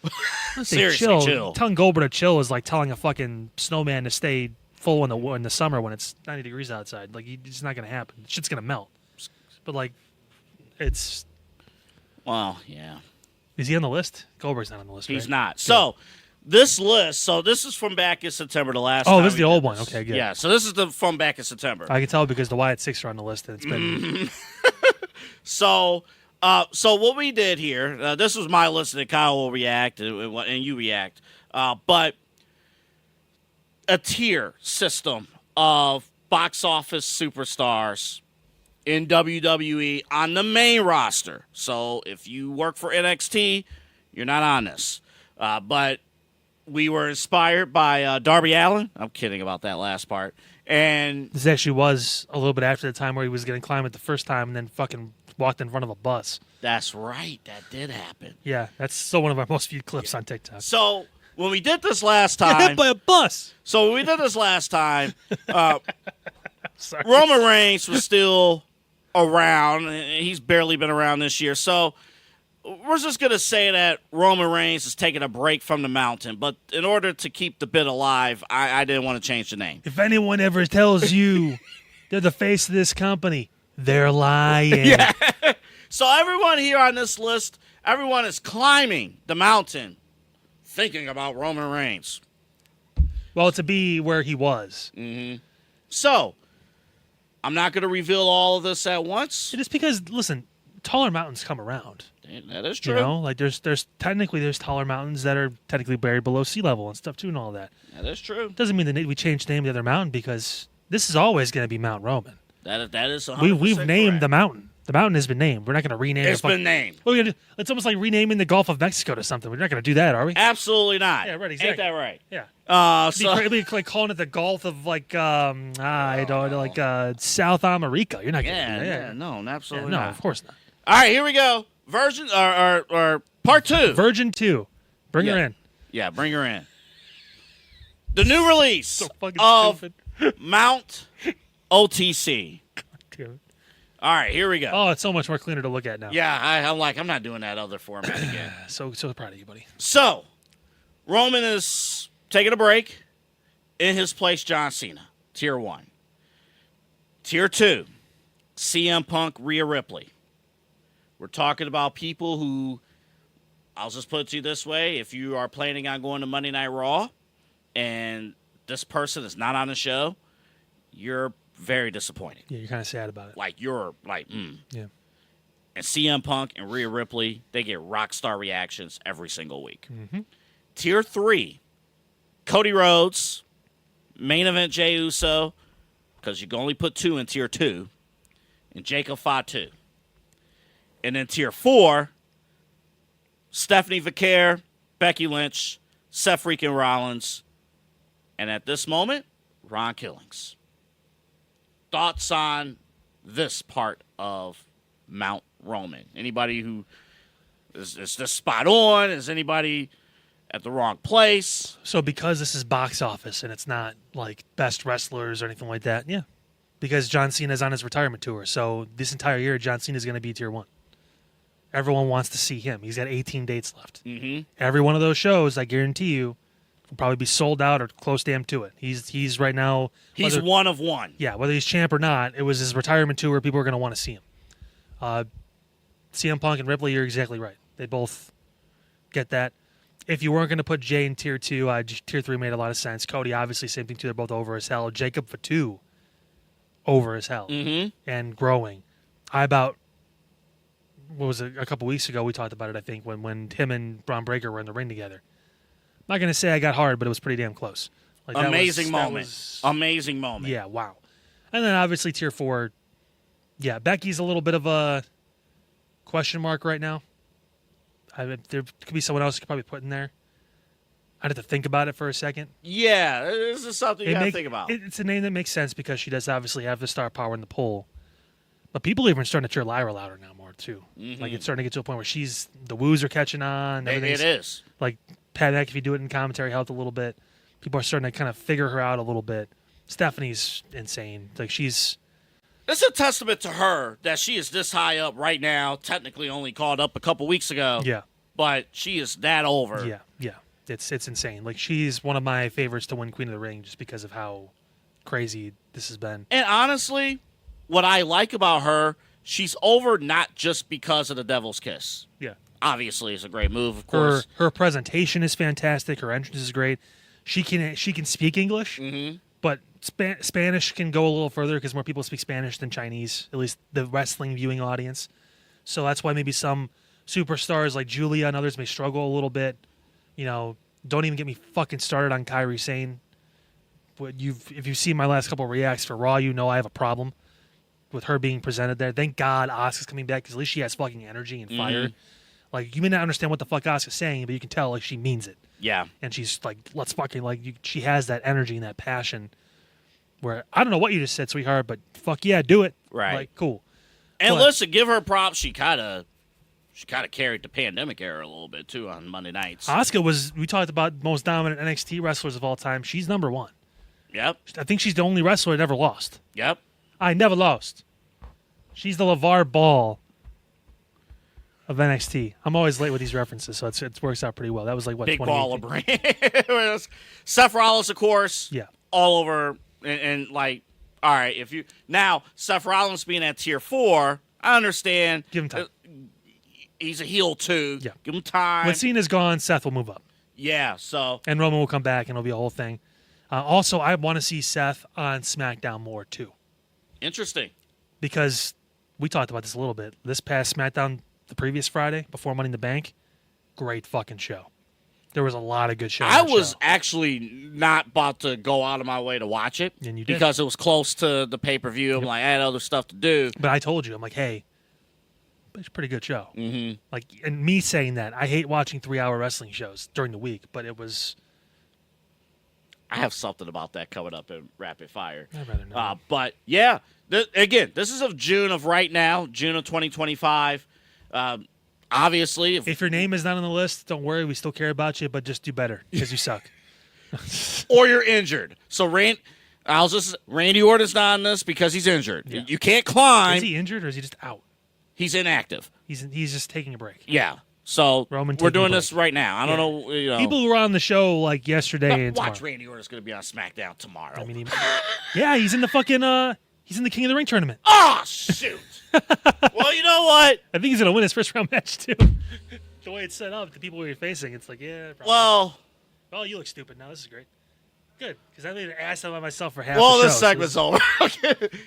Seriously, chill. Telling Goldberg to chill is like telling a fucking snowman to stay full in the summer when it's 90 degrees outside. Like, it's not gonna happen. Shit's gonna melt. But like, it's. Well, yeah. Is he on the list? Goldberg's not on the list. He's right? not. So this list. So this is from back in September. The last. Oh, time this is the old one. this. Okay, good. Yeah. So this is from back in September. I can tell because the Wyatt Six are on the list, and it's been. So what we did here. This was my list that Kyle will react and you react. But a tier system of box office superstars in WWE on the main roster. So if you work for NXT, you're not on this. But we were inspired by Darby Allin. I'm kidding about that last part. And this actually was a little bit after the time where he was going to climb it the first time and then fucking walked in front of a bus. That's right. That did happen. Yeah, that's still one of our most viewed clips on TikTok. So when we did this last time... You're hit by a bus! So when we did this last time, Roman Reigns was still around. He's barely been around this year. So we're just going to say that Roman Reigns is taking a break from the mountain. But in order to keep the bit alive, I didn't want to change the name. If anyone ever tells you they're the face of this company, they're lying. Yeah. So everyone here on this list, everyone is climbing the mountain thinking about Roman Reigns. Well, to be where he was. Mm-hmm. So I'm not going to reveal all of this at once. It is because, listen, taller mountains come around. That is true. You know, like there's taller mountains that are technically buried below sea level and stuff too, and all that. That is true. Doesn't mean that we changed the name of the other mountain because this is always going to be Mount Roman. That is 100% We've named correct. the mountain. The mountain has been named. We're not going to rename it. It's been named. What are we gonna do? It's almost like renaming the Gulf of Mexico to something. We're not going to do that, are we? Absolutely not. Yeah, right. Exactly. Ain't that right? Yeah. So It'd be like calling it the Gulf of I don't know, like South America. You're not going to do that. Yeah, no, absolutely no, not. of course not. All right, here we go. Version or part 2. Virgin 2. Bring her in. Yeah, bring her in. The new release So fucking of stupid. Mount OTC. Dude. All right, here we go. Oh, it's so much more cleaner to look at now. Yeah, I'm not doing that other format again. So proud of you, buddy. So, Roman is taking a break. In his place, John Cena, Tier 1. Tier 2, CM Punk, Rhea Ripley. We're talking about people who, I'll just put it to you this way, if you are planning on going to Monday Night Raw and this person is not on the show, you're very disappointed. Yeah, you're kind of sad about it. Like, you're like, Yeah. And CM Punk and Rhea Ripley, they get rock star reactions every single week. Mm-hmm. Tier 3, Cody Rhodes, main event Jey Uso, because you can only put 2 in Tier 2, and Jacob Fatu. And then Tier 4, Stephanie Vaquer, Becky Lynch, Seth freaking Rollins, and at this moment, Ron Killings. Thoughts on this part of Mount Roman? Anybody who is this spot on? Is anybody at the wrong place? So because this is box office and it's not like best wrestlers or anything like that, yeah. Because John Cena's on his retirement tour. So this entire year, John Cena's going to be Tier 1. Everyone wants to see him. He's got 18 dates left. Mm-hmm. Every one of those shows, I guarantee you, will probably be sold out or close damn to it. He's right now. He's one of one. Yeah, whether he's champ or not, it was his retirement tour. People are going to want to see him. CM Punk and Ripley, you're exactly right. They both get that. If you weren't going to put Jay in Tier 2, Tier 3 made a lot of sense. Cody, obviously, same thing too. They're both over as hell. Jacob Fatu, over as hell. Mm-hmm. And growing. What was it, a couple weeks ago, we talked about it, I think, when him and Braun Breaker were in the ring together. I'm not going to say I got hard, but it was pretty damn close. Like, Amazing that moment. was, Amazing moment. yeah, wow. And then obviously Tier 4, yeah, Becky's a little bit of a question mark right now. There could be someone else you could probably put in there. I'd have to think about it for a second. Yeah, this is something you got to think about. It's a name that makes sense because she does obviously have the star power in the poll. But people even starting to cheer Lyra louder now more, too. Mm-hmm. Like, it's starting to get to a point where the woos are catching on. It is. Like, Pat McAfee do it in commentary helped a little bit. People are starting to kind of figure her out a little bit. Stephanie's insane. Like, It's a testament to her that she is this high up right now, technically only called up a couple weeks ago. Yeah. But she is that over. Yeah. It's insane. Like, she's one of my favorites to win Queen of the Ring just because of how crazy this has been. And honestly, what I like about her, she's over not just because of the Devil's Kiss. Yeah. Obviously, it's a great move, of course. Her presentation is fantastic. Her entrance is great. She can speak English, but Spanish can go a little further because more people speak Spanish than Chinese, at least the wrestling viewing audience. So that's why maybe some superstars like Julia and others may struggle a little bit. You know, don't even get me fucking started on Kairi Sane. If you've seen my last couple of reacts for Raw, you know I have a problem with her being presented there. Thank God Asuka's coming back because at least she has fucking energy and fire. Like, you may not understand what the fuck Asuka's saying, but you can tell like she means it. Yeah. And she's like, let's fucking she has that energy and that passion. Where I don't know what you just said, sweetheart, but fuck yeah, do it. Right. Like, cool. And But- listen, give her props. She kind of carried the pandemic era a little bit too on Monday nights. Asuka we talked about most dominant NXT wrestlers of all time. She's number one. Yep. I think she's the only wrestler that never lost. Yep. I never lost. She's the LeVar Ball of NXT. I'm always late with these references, so it works out pretty well. That was like, what, Big ball of 2018? brain. Seth Rollins, of course. Yeah. All over. And like, all right, now Seth Rollins being at tier 4, I understand. Give him time. He's a heel too. Yeah. Give him time. When Cena's gone, Seth will move up. Yeah, so. And Roman will come back, and it'll be a whole thing. Also, I want to see Seth on SmackDown more, too. Interesting. Because we talked about this a little bit. This past SmackDown, the previous Friday, before Money in the Bank, great fucking show. There was a lot of good shows. I was actually not about to go out of my way to watch it. And you did. Because it was close to the pay-per-view. I'm like, I had other stuff to do. But I told you, I'm like, hey, it's a pretty good show. Mm-hmm. Like, and me saying that, I hate watching 3-hour wrestling shows during the week, but it was. I have something about that coming up in Rapid Fire. I'd rather not. But, yeah, again, this is of June of right now, June of 2025. Obviously. If your name is not on the list, don't worry. We still care about you, but just do better because you suck. Or you're injured. So, Randy Orton's not on this because he's injured. Yeah. You can't climb. Is he injured or is he just out? He's inactive. He's just taking a break. Yeah. So, Roman we're taking a doing this break. right now. I don't know. You know. People who were on the show like yesterday and Watch tomorrow. Randy Orton's going to be on SmackDown tomorrow. I mean, yeah, he's in the fucking he's in the King of the Ring tournament. Oh, shoot. Well, you know what? I think he's gonna win his first round match too. The way it's set up, the people we're facing, it's like, yeah. Probably. Well, you look stupid now. This is great. Good, because I made an ass out of myself for half. the show, This so segment's over.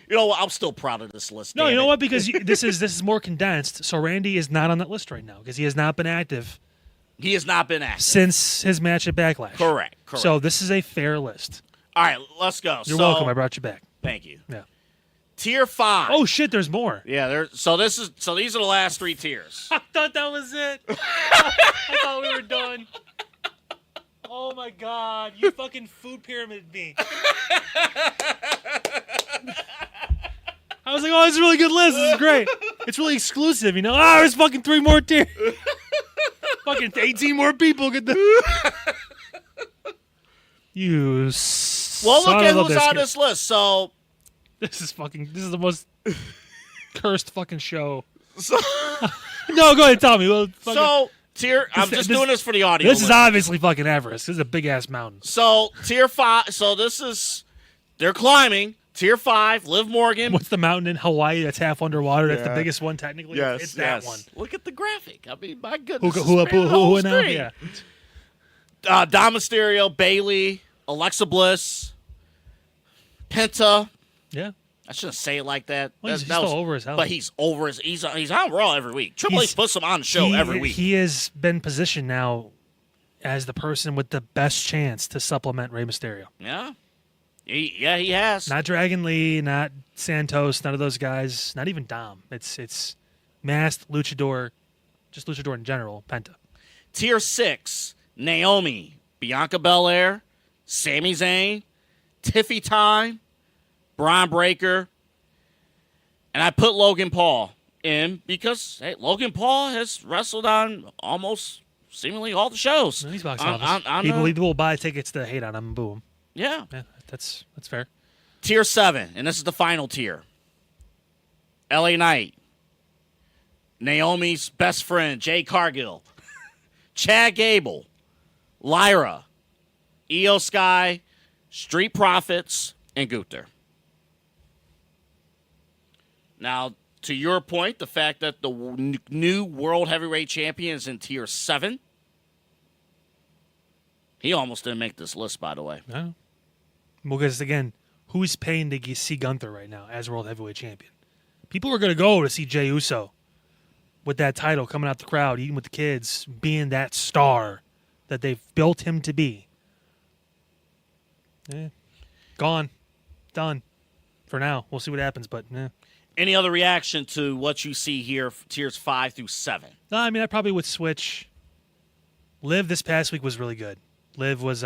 You know what? I'm still proud of this list. No, damn you know it. what? Because this is more condensed. So Randy is not on that list right now because he has not been active He has not been active. since his match at Backlash. Correct. So this is a fair list. All right, let's go. You're welcome. I brought you back. Thank you. Yeah. Tier 5. Oh shit, there's more. Yeah, so these are the last 3 tiers. I thought that was it. I thought we were done. Oh my god, you fucking food pyramid me. I was like, oh, it's a really good list. This is great. It's really exclusive, you know? Oh, there's fucking 3 more tiers. Fucking 18 more people get the. You. Well, look son at of a who's on biscuit. this list. So, This is the most cursed fucking show. so, No, go ahead, tell me. Well, fucking- tier. I'm just doing this for the audio. This is list. obviously fucking Everest. This is a big ass mountain. So tier 5. So they're climbing. Tier 5. Liv Morgan. What's the mountain in Hawaii that's half underwater? That's the biggest one technically. It's that one. Look at the graphic. I mean, my goodness. Who it's spanning the whole now? screen. Yeah. Dom Mysterio, Bailey, Alexa Bliss, Penta. Yeah. I shouldn't say it like that. Well, he's That still over as hell. But he's over as he's on Raw every week. Triple He's- H puts him on the show every week. He has been positioned now as the person with the best chance to supplement Rey Mysterio. Yeah. He has. Not Dragon Lee, not Santos, none of those guys, not even Dom. It's masked luchador just luchador in general, Penta. Tier 6, Naomi, Bianca Belair, Sami Zayn, Tiffy Time, Braun Breaker, and I put Logan Paul in because, hey, Logan Paul has wrestled on almost seemingly all the shows. He's box office. People will buy tickets to hate on him. Boom. Yeah. Yeah, that's fair. Tier 7, and this is the final tier. LA Knight, Naomi's best friend, Jay Cargill, Chad Gable, Lyra, Io Sky, Street Profits, and Gunther. Now, to your point, the fact that the new World Heavyweight Champion is in Tier 7, he almost didn't make this list, by the way. No. Because, again, who's paying to see Gunther right now as World Heavyweight Champion? People are going to go to see Jey Uso with that title, coming out the crowd, eating with the kids, being that star that they've built him to be. Gone. Done. For now. We'll see what happens, but Any other reaction to what you see here, tiers 5 through 7? No, I mean, I probably would switch. Liv this past week was really good. Liv was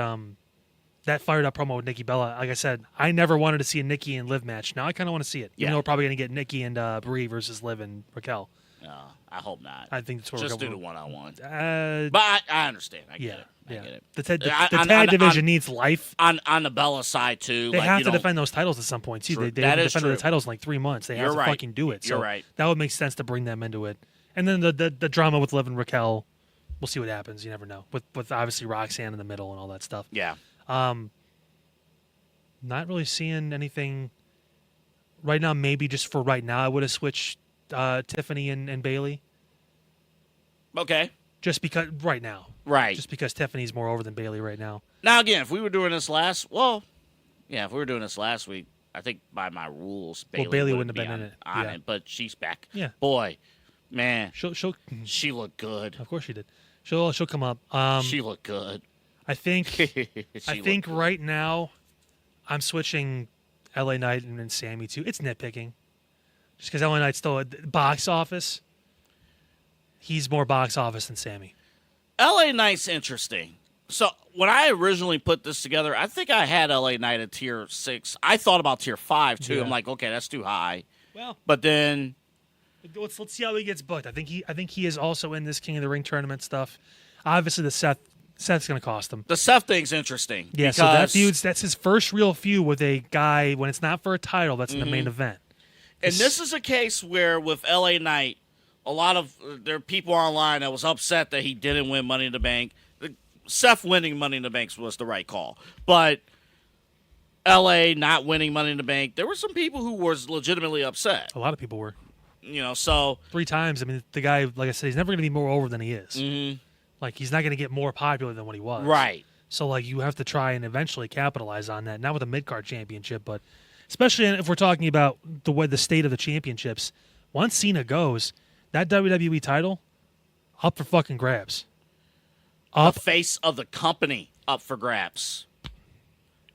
that fired up promo with Nikki Bella. Like I said, I never wanted to see a Nikki and Liv match. Now I kind of want to see it. Yeah. Even though we're probably going to get Nikki and Brie versus Liv and Raquel. No, I hope not. I think that's what Just we're do going the one-on-one. to But I understand. I get it. I yeah. get it. The tag division needs life. On the Bella side, too. They have to defend those titles at some point, too. True. They That haven't is defended true. the titles in like 3 months. They have You're to right. fucking do it. So You're right. that would make sense to bring them into it. And then the drama with Liv and Raquel, we'll see what happens. You never know. With obviously Roxanne in the middle and all that stuff. Yeah. Not really seeing anything right now. Maybe just for right now, I would have switched Tiffany and Bailey. Okay. Just because right now. Right. Just because Tiffany's more over than Bailey right now. Now, again, if we were doing this last week, I think by my rules, Bailey wouldn't have be been in it. on Yeah. it, but she's back. Yeah. Boy, man, She'll she looked good. of course she did. She'll come up. She looked good. I think She looked good. right now I'm switching LA Knight and Sammy too. It's nitpicking. Just because LA Knight's still at box office. He's more box office than Sammy. LA Knight's interesting. So when I originally put this together, I think I had LA Knight at tier 6. I thought about tier 5 too. Yeah. I'm like, okay, that's too high. Well, But then let's see how he gets booked. I think he is also in this King of the Ring tournament stuff. Obviously, the Seth's going to cost him. the Seth thing's interesting. Yeah, so that that's his first real feud with a guy when it's not for a title. That's in the main event. And this is a case where with LA Knight, a lot of there are people online that was upset that he didn't win Money in the Bank. Seth winning Money in the Bank was the right call. But LA not winning Money in the Bank, there were some people who were legitimately upset. A lot of people were. So 3 times. I mean, the guy, like I said, he's never going to be more over than he is. mm-hmm. Like, he's not going to get more popular than what he was. Right. So, like, you have to try and eventually capitalize on that. Not with a mid-card championship, but especially if we're talking about the state of the championships. Once Cena goes, that WWE title, up for fucking grabs. The face of the company up for grabs.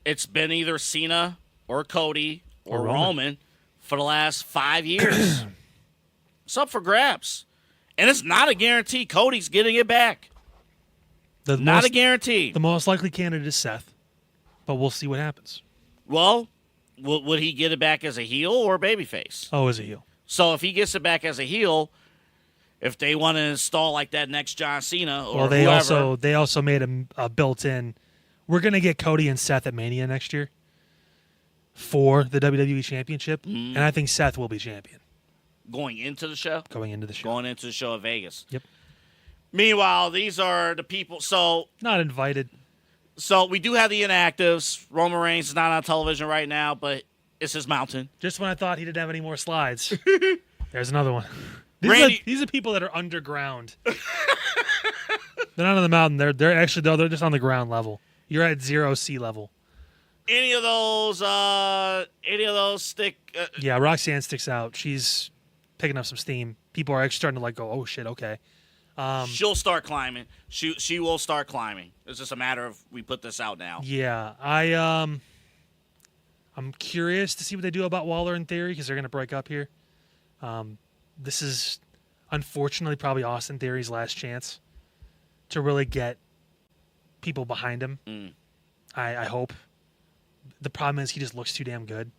It's been either Cena or Cody or Roman for the last 5 years. It's up for grabs. And it's not a guarantee Cody's getting it back. Not a guarantee. The most likely candidate is Seth, but we'll see what happens. Well, would he get it back as a heel or a babyface? Oh, as a heel. So if he gets it back as a heel, if they want to install like that next John Cena or well, they whoever, also made a built-in. We're gonna get Cody and Seth at Mania next year for the WWE Championship, and I think Seth will be champion going into the show at Vegas. Yep. Meanwhile, these are the people. So Not invited. So we do have the inactives. Roman Reigns is not on television right now, but it's his mountain. Just when I thought he didn't have any more slides, there's another one. These are people that are underground. They're not on the mountain. They're just on the ground level. You're at 0 sea level. Any of those stick? Yeah, Roxanne sticks out. She's picking up some steam. People are actually starting to go, oh shit, okay. She'll start climbing. She will start climbing. It's just a matter of we put this out now. Yeah, I'm curious to see what they do about Waller in Theory because they're going to break up here. This is unfortunately, probably Austin Theory's last chance to really get people behind him. I hope. The problem is he just looks too damn good.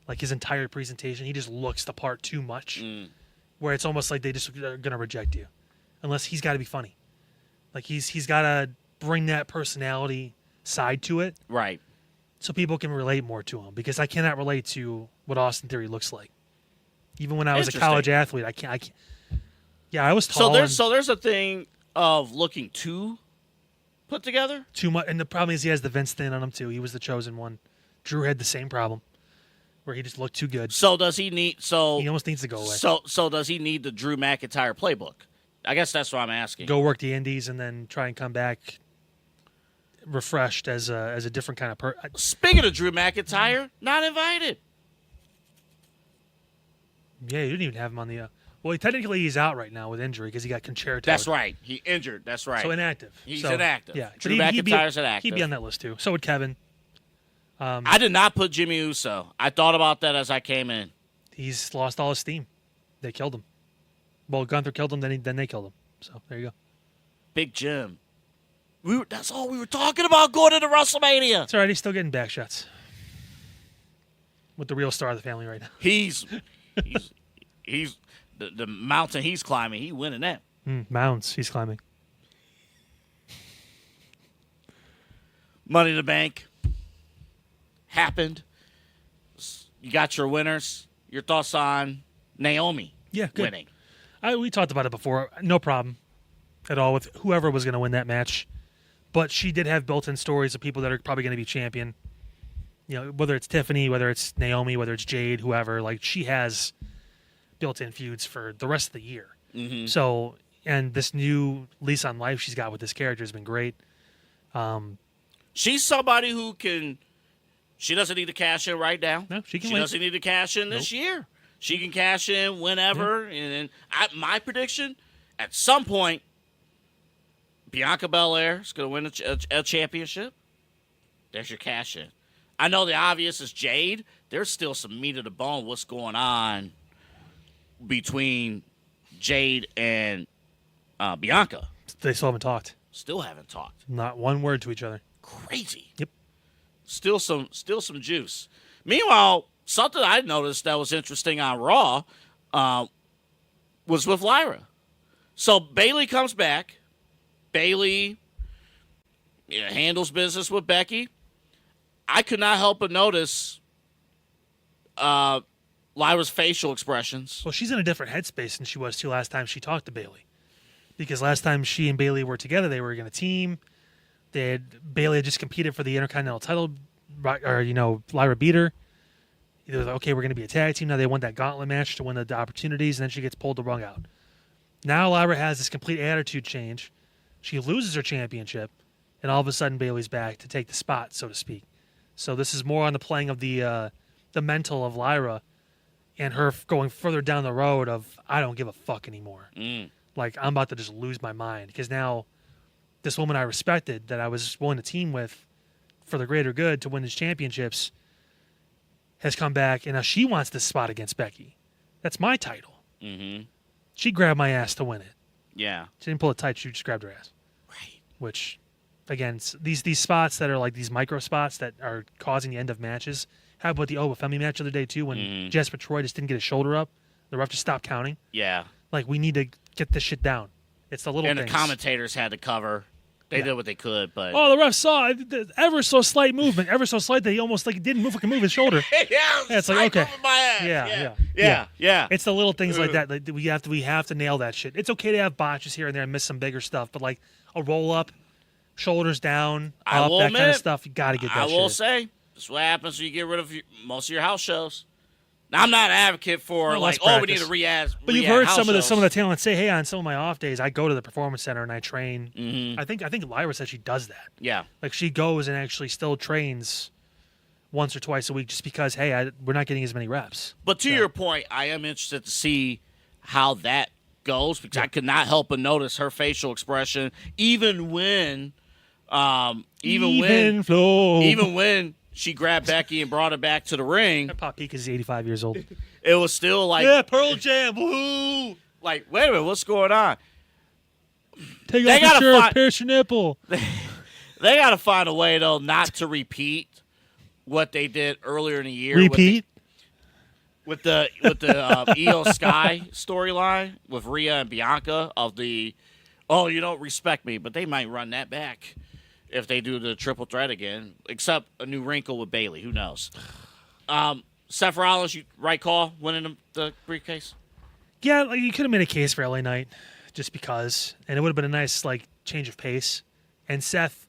Like his entire presentation, he just looks the part too much. Where it's almost like they just are going to reject you. Unless he's got to be funny. Like he's got to bring that personality side to it. Right. So people can relate more to him. Because I cannot relate to what Austin Theory looks like. Even when I was a college athlete, I can't. Yeah, I was tall. So there's a thing of looking too put together? Too much. And the problem is he has the Vince thing on him too. He was the chosen one. Drew had the same problem. Where he just looked too good. So does he need? So he almost needs to go away. So does he need the Drew McIntyre playbook? I guess that's what I'm asking. Go work the Indies and then try and come back refreshed as a different kind of person. Speaking of Drew McIntyre, not invited. Yeah, you didn't even have him on the. Well, technically he's out right now with injury because he got concerto. That's right. He injured. That's right. So inactive. He's inactive. Yeah, Drew McIntyre's inactive. He'd be on that list too. So would Kevin. I did not put Jimmy Uso. I thought about that as I came in. He's lost all his steam. They killed him. Well, Gunther killed him, then they killed him. So there you go. Big Jim. That's all we were talking about going into WrestleMania. It's all right. He's still getting back shots. With the real star of the family right now. He's the mountain he's climbing. He winning that. Mounds he's climbing. Money in the Bank happened. You got your winners. Your thoughts on Naomi winning? We talked about it before. No problem at all with whoever was going to win that match. But she did have built-in stories of people that are probably going to be champion. You know, whether it's Tiffany, whether it's Naomi, whether it's Jade, whoever. Like, she has built-in feuds for the rest of the year. Mm-hmm. So, and this new lease on life she's got with this character has been great. She's somebody who can. She doesn't need to cash in right now. No, she can. She doesn't need to cash in this year. She can cash in whenever. Yeah. And my prediction, at some point, Bianca Belair is going to win a championship. There's your cash in. I know the obvious is Jade. There's still some meat of the bone. What's going on between Jade and Bianca? They still haven't talked. Still haven't talked. Not one word to each other. Crazy. Yep. Still some juice. Meanwhile, something I noticed that was interesting on Raw was with Lyra. So Bayley comes back. Bayley handles business with Becky. I could not help but notice Lyra's facial expressions. Well, she's in a different headspace than she was too last time she talked to Bayley. Because last time she and Bayley were together, they were going to team. Bayley had just competed for the Intercontinental title, or Lyra beat her. It was like, okay, we're going to be a tag team. Now they won that gauntlet match to win the opportunities, and then she gets pulled the rug out. Now Lyra has this complete attitude change. She loses her championship, and all of a sudden Bayley's back to take the spot, so to speak. So this is more on the playing of the mental of Lyra and her going further down the road of, I don't give a fuck anymore. Like, I'm about to just lose my mind because now this woman I respected that I was willing to team with for the greater good to win these championships has come back, and now she wants this spot against Becky. That's my title. Mm-hmm. She grabbed my ass to win it. Yeah. She didn't pull it tight. She just grabbed her ass. Right. Which, again, these spots that are like these micro spots that are causing the end of matches. How about the Femi match the other day, too, when Jasper Troy just didn't get his shoulder up? The ref just stopped counting. Yeah. Like, we need to get this shit down. It's the little things. things. And the commentators had to cover. They did what they could, but... Oh, the ref saw it. Ever so slight movement. Ever so slight that he almost didn't move his shoulder. It's like, okay. Yeah. It's the little things like that. Like, we have to nail that shit. It's okay to have botches here and there and miss some bigger stuff, but like a roll up, shoulders down, up, that kind of stuff, you got to get that shit. I will say, this is what happens when you get rid of most of your house shows. Now, I'm not an advocate for we need to re-add. But you've heard some of the talent say, "Hey, on some of my off days, I go to the performance center and I train." Mm-hmm. I think Lyra said she does that. Yeah, like she goes and actually still trains once or twice a week, just because we're not getting as many reps. But to your point, I am interested to see how that goes because I could not help but notice her facial expression, even when she grabbed Becky and brought her back to the ring. Pop Peak is 85 years old. It was still like... Yeah, Pearl Jam, woohoo! Like, wait a minute, what's going on? Take They off gotta your shirt, find- pierce your nipple. They got to find a way, though, not to repeat what they did earlier in the year. Repeat? With the Io Sky storyline with Rhea and Bianca of the, oh, you don't respect me, but they might run that back if they do the triple threat again, except a new wrinkle with Bayley. Who knows? Seth Rollins, right call, winning the briefcase? Yeah, like you could have made a case for LA Knight just because, and it would have been a nice like change of pace. And Seth,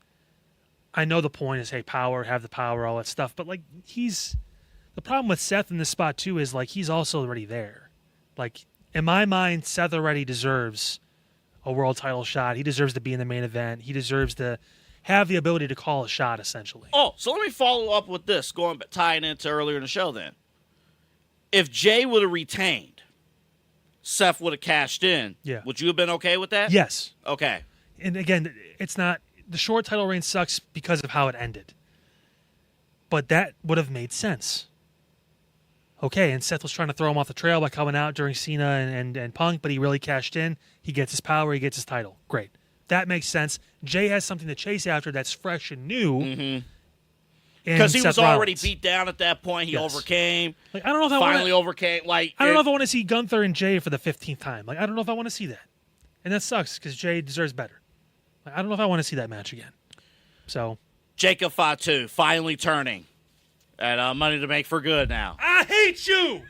I know the point is, hey, power, have the power, all that stuff, but like the problem with Seth in this spot too is like he's also already there. Like in my mind, Seth already deserves a world title shot. He deserves to be in the main event. He deserves to have the ability to call a shot, essentially. Oh, so let me follow up with this, tying into earlier in the show then. If Jey would have retained, Seth would have cashed in. Yeah. Would you have been okay with that? Yes. Okay. And again, it's not the short title reign sucks because of how it ended. But that would have made sense. Okay, and Seth was trying to throw him off the trail by coming out during Cena and Punk, but he really cashed in. He gets his power, he gets his title. Great. That makes sense. Jey has something to chase after that's fresh and new. Mm-hmm. Because he Seth was already Rollins. beat down at that point. He Yes. overcame. Like, I don't know if I finally wanna, overcame. Like, I don't know if I want to see Gunther and Jey for the 15th time. Like, I don't know if I want to see that. And that sucks because Jey deserves better. Like, I don't know if I want to see that match again. So, Jacob Fatu finally turning. And money to make for good now. I hate you!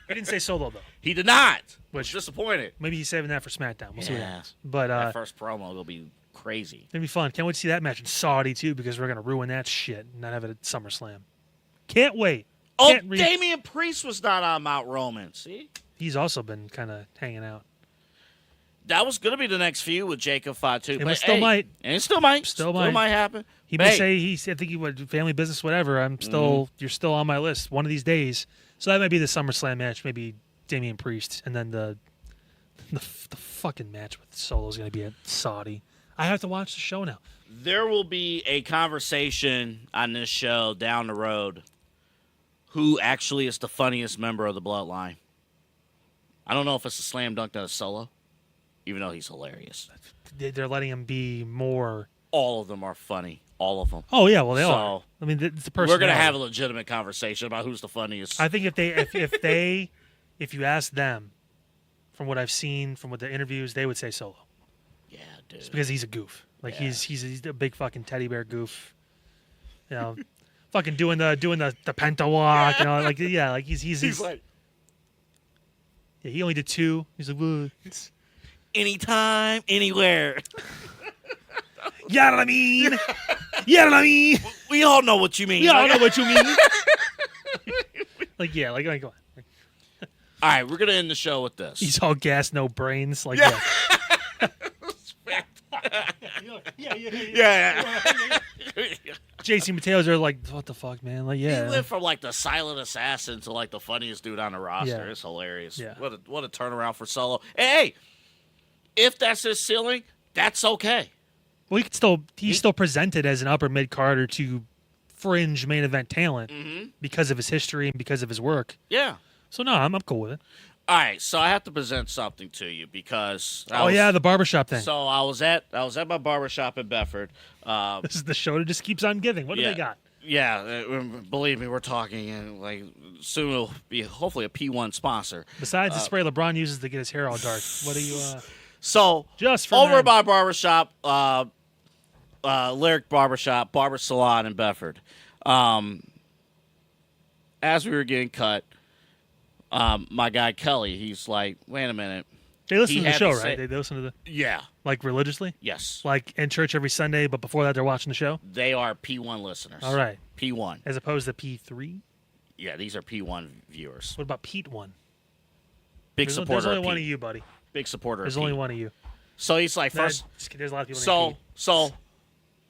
He didn't say Solo, though. He did not. Which- Disappointed. Maybe he's saving that for SmackDown. We'll see what Yeah. happens. But That first promo will be crazy. it'll be fun. Can't wait to see that match in Saudi, too, because we're going to ruin that shit and not have it at SummerSlam. Can't wait. Oh, Can't Damian Priest was not on Mount Roman. See? He's also been kind of hanging out. That was going to be the next feud with Jacob Fatu. It but still hey, might. And it still might. Still might happen. He But may hey, say, I think he would, family business, whatever. I'm still, you're still on my list one of these days. So that might be the SummerSlam match, maybe Damian Priest. And then the fucking match with Solo is going to be at Saudi. I have to watch the show now. there will be a conversation on this show down the road who actually is the funniest member of the Bloodline. I don't know if it's a slam dunk that is Solo, even though he's hilarious. They're letting him be more. All of them are funny. All of them. Oh, yeah, well, they So, are. I mean, it's the person. We're going to have a legitimate conversation about who's the funniest. I think if you ask them, from what I've seen, from what the interviews, they would say Solo. Yeah, dude. Just because he's a goof. Like Yeah. he's a big fucking teddy bear goof. You know, fucking doing the penta walk. You know, like like he's like, yeah, he only did 2. He's like, "Whoa." anytime, anywhere. You know what I mean? You know what I mean? We all know what you mean. You all know what you mean. Like, yeah, like go on. All right, we're going to end the show with this. He's all gas, no brains. Like, yeah. Yeah. JC Mateos are like, what the fuck, man? Like, He yeah. went from like the silent assassin to like the funniest dude on the roster. Yeah. It's hilarious. Yeah. What a turnaround for Solo. Hey, if that's his ceiling, that's okay. Well, he's still presented as an upper mid card to fringe main event talent because of his history and because of his work. Yeah. So no, I'm cool with it. All right, so I have to present something to you because The barbershop thing. So I was at my barbershop in Bedford. This is the show that just keeps on giving. What do they got? Yeah, believe me, we're talking, and like soon it'll be hopefully a P1 sponsor. Besides the spray LeBron uses to get his hair all dark, what do you? So Just for over men. at my barbershop, Lyric Barbershop, Barber Salon in Bedford. As we were getting cut, my guy Kelly, he's like, "Wait a minute." They listen He to the had show, to right? say- They listen to the Yeah. like religiously, Yes. like in church every Sunday, but before that they're watching the show. They are P1 listeners. All right, P1. as opposed to P3. Yeah, these are P1 viewers. What about Pete 1? Big There's supporter only of one Pete. of you, buddy. Big supporter There's of only Pete. one of you. So he's like, first. There's a lot of people named So, Pete.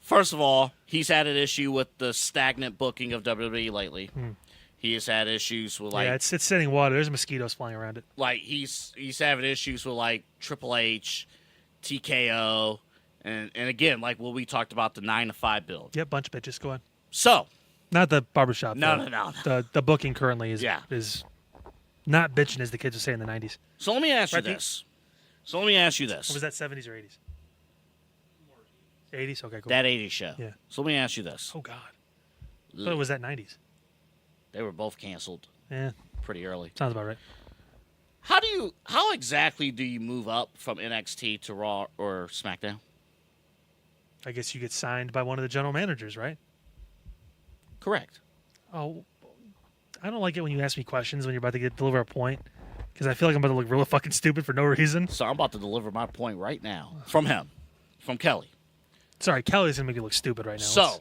first of all, he's had an issue with the stagnant booking of WWE lately. He has had issues with like Yeah, it's sitting water. There's mosquitoes flying around it. like he's having issues with like Triple H, TKO, and again like what we talked about, the 9 to 5 build. Yep, bunch of bitches. Go on. So Not the barbershop. No, though. no. The booking currently is Yeah. is not bitching, as the kids would say in the 90s. let me ask you Right, Pete? this: So let me ask you Or this. was that 70s or 80s? 80s? Okay, cool. That 80s show. Yeah. So let me ask you this. Oh, God. But it was that 90s. They were both canceled Yeah, pretty early. sounds about right. How exactly do you move up from NXT to Raw or SmackDown? I guess you get signed by one of the general managers, right? Correct. Oh, I don't like it when you ask me questions when you're about to deliver a point because I feel like I'm about to look real fucking stupid for no reason. So I'm about to deliver my point right now from him, from Kelly. Sorry, Kelly's going to make you look stupid right now. So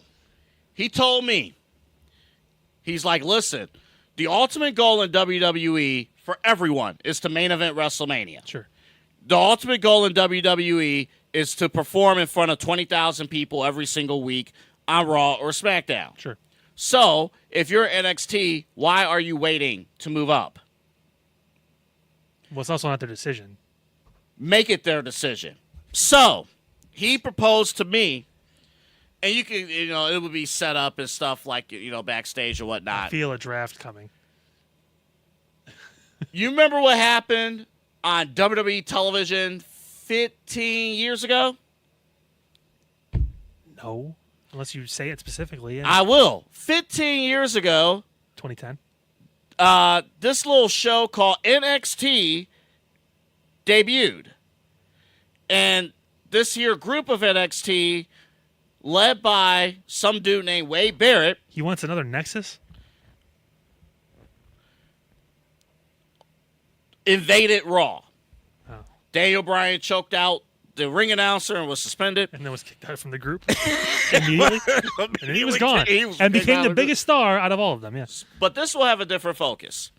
he told me, he's like, listen, the ultimate goal in WWE for everyone is to main event WrestleMania. Sure. The ultimate goal in WWE is to perform in front of 20,000 people every single week on Raw or SmackDown. Sure. So, if you're NXT, why are you waiting to move up? Well, it's also not their decision. Make it their decision. So, he proposed to me, and you can, it would be set up and stuff like, backstage or I whatnot. feel a draft coming. You remember what happened on WWE television 15 years ago? No. Unless you say it specifically. Yeah. I will. 15 years ago, 2010. this little show called NXT debuted. And this here group of NXT, led by some dude named Wade Barrett, He wants another Nexus? invaded Raw. Oh. Daniel Bryan choked out the ring announcer and was suspended. And then was kicked out from the group immediately. And then he was gone. He was and kicked became out the of the biggest star out of all of them, yes. But this will have a different focus.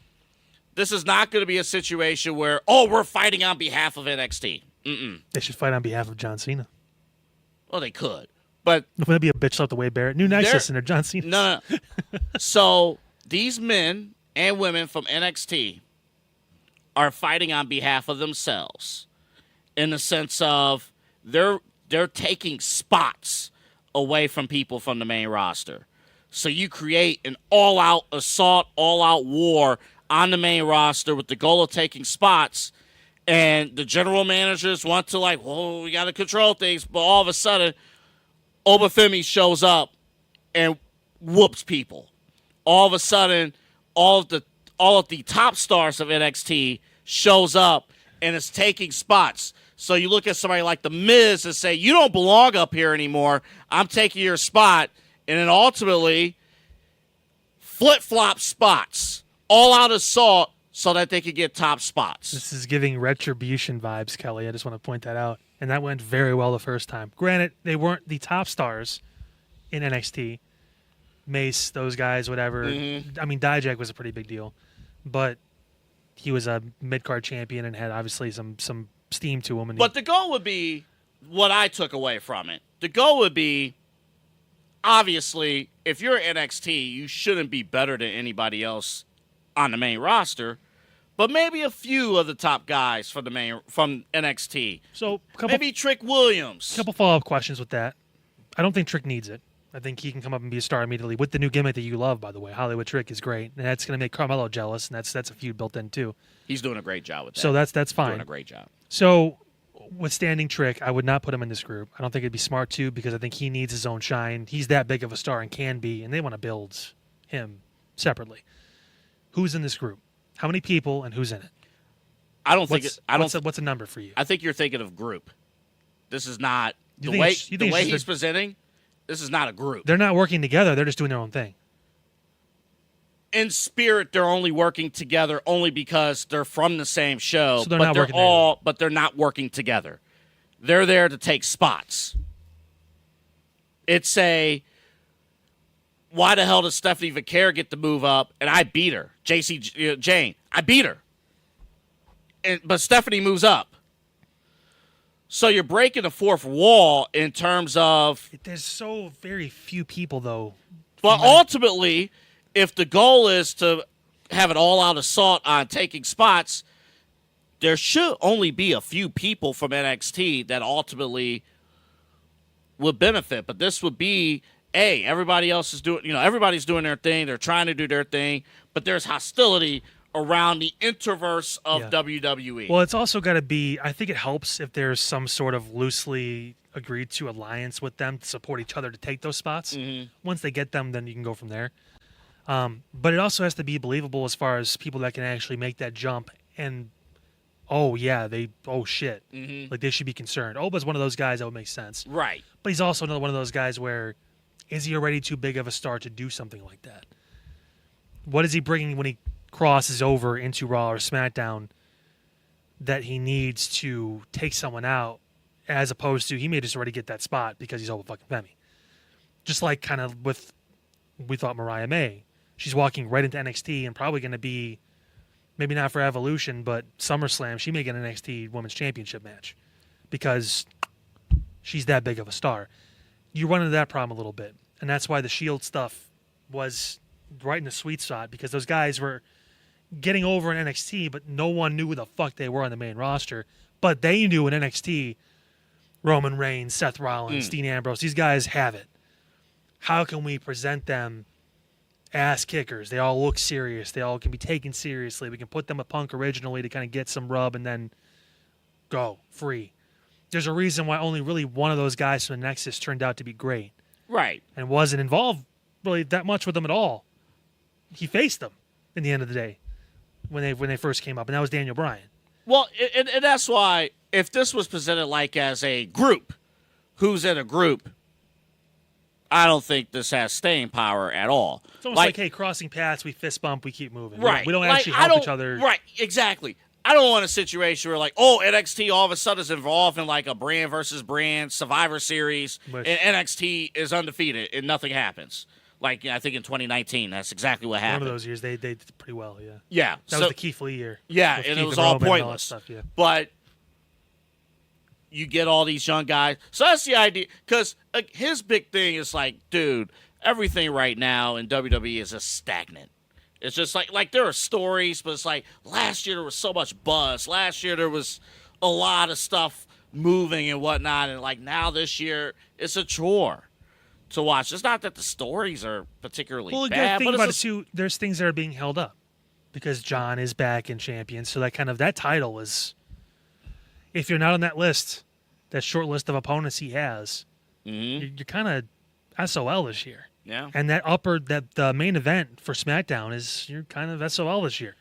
This is not going to be a situation where, we're fighting on behalf of NXT. They should fight on behalf of John Cena. Well, they could. But Wouldn't that be a bitch slap the Wade Barrett? New Nexus and they're John Cena. no. So these men and women from NXT are fighting on behalf of themselves in the sense of they're taking spots away from people from the main roster. So you create an all-out assault, all-out war on the main roster with the goal of taking spots, and the general managers want to we got to control things, but all of a sudden, Obafemi shows up and whoops people. All of a sudden, all of the top stars of NXT shows up and is taking spots. So you look at somebody like The Miz and say, you don't belong up here anymore. I'm taking your spot. And then ultimately, flip-flop spots. All-out assault so that they could get top spots. This is giving Retribution vibes, Kelly. I just want to point that out. And that went very well the first time. Granted, they weren't the top stars in NXT. Mace, those guys, whatever. Mm-hmm. I mean, Dijak was a pretty big deal. But he was a mid-card champion and had obviously some steam to him. But the goal would be what I took away from it. The goal would be, obviously, if you're NXT, you shouldn't be better than anybody else on the main roster, but maybe a few of the top guys from NXT. So maybe Trick Williams. A couple follow-up questions with that. I don't think Trick needs it. I think he can come up and be a star immediately with the new gimmick that you love, by the way. Hollywood Trick is great, and that's going to make Carmelo jealous, and that's a feud built in too. He's doing a great job with that. So that's fine. Doing a great job. So, withstanding Trick, I would not put him in this group. I don't think it'd be smart to because I think he needs his own shine. He's that big of a star and can be, and they want to build him separately. Who's in this group? How many people and who's in it? I don't think. What's a number for you? I think you're thinking of group. This is not You the think way it's he's just presenting. This is not a group. They're not working together. They're just doing their own thing. In spirit, they're only working together only because they're from the same show. So they're but not they're working together. but they're not working together. They're there to take spots. It's why the hell does Stephanie Vaquer get to move up and I beat her? Jane, I beat her. But Stephanie moves up. So you're breaking the fourth wall in terms of... There's so very few people, though. But ultimately, if the goal is to have an all-out assault on taking spots, there should only be a few people from NXT that ultimately would benefit. But this would be, everybody else is doing, everybody's doing their thing. They're trying to do their thing. But there's hostility around the interverse of Yeah. WWE. Well, it's also got to be. I think it helps if there's some sort of loosely agreed to alliance with them to support each other to take those spots. Once they get them, then you can go from there. But it also has to be believable as far as people that can actually make that jump and. Oh yeah, shit. Like they should be concerned. Oba's one of those guys that would make sense. Right. But he's also another one of those guys where is he already too big of a star to do something like that? What is he bringing when he crosses over into Raw or SmackDown that he needs to take someone out as opposed to he may just already get that spot because he's Oba fucking Femi. Just like kind of with we thought Mariah May. She's walking right into NXT and probably going to be maybe not for Evolution, but SummerSlam, she may get an NXT Women's Championship match because she's that big of a star. You run into that problem a little bit, and that's why the Shield stuff was right in the sweet spot because those guys were getting over in NXT, but no one knew who the fuck they were on the main roster. But they knew in NXT, Roman Reigns, Seth Rollins, Dean Ambrose, these guys have it. How can we present them ass kickers? They all look serious. They all can be taken seriously. We can put them with Punk originally to kind of get some rub and then go free. There's a reason why only really one of those guys from the Nexus turned out to be great. Right. And wasn't involved really that much with them at all. He faced them in the end of the day when they first came up, and that was Daniel Bryan. Well, and that's why if this was presented like as a group, who's in a group, I don't think this has staying power at all. It's almost like hey, crossing paths, we fist bump, we keep moving. Right. We don't Like, actually help each other. Right, exactly. I don't want a situation where like, oh, NXT all of a sudden is involved in like a brand versus brand Survivor Series, Which- and NXT is undefeated and nothing happens. Like I think in 2019, that's exactly what happened. One of those years, they did pretty well, yeah. Yeah, That was the Keith Lee year. Yeah, with and Keith it was all Roman and that pointless. stuff, yeah. But you get all these young guys. So that's the idea. Because his big thing is like, dude, everything right now in WWE is just stagnant. It's just like there are stories, but it's like last year there was so much buzz. Last year there was a lot of stuff moving and whatnot. And like now this year, it's a chore to watch. It's not that the stories are particularly Well, the bad, thing but about it it's too, there's things that are being held up because John is back in champion. So that title is, if you're not on that list, that short list of opponents he has, you're kind of SOL this year. yeah. And that the main event for SmackDown is you're kind of SOL this year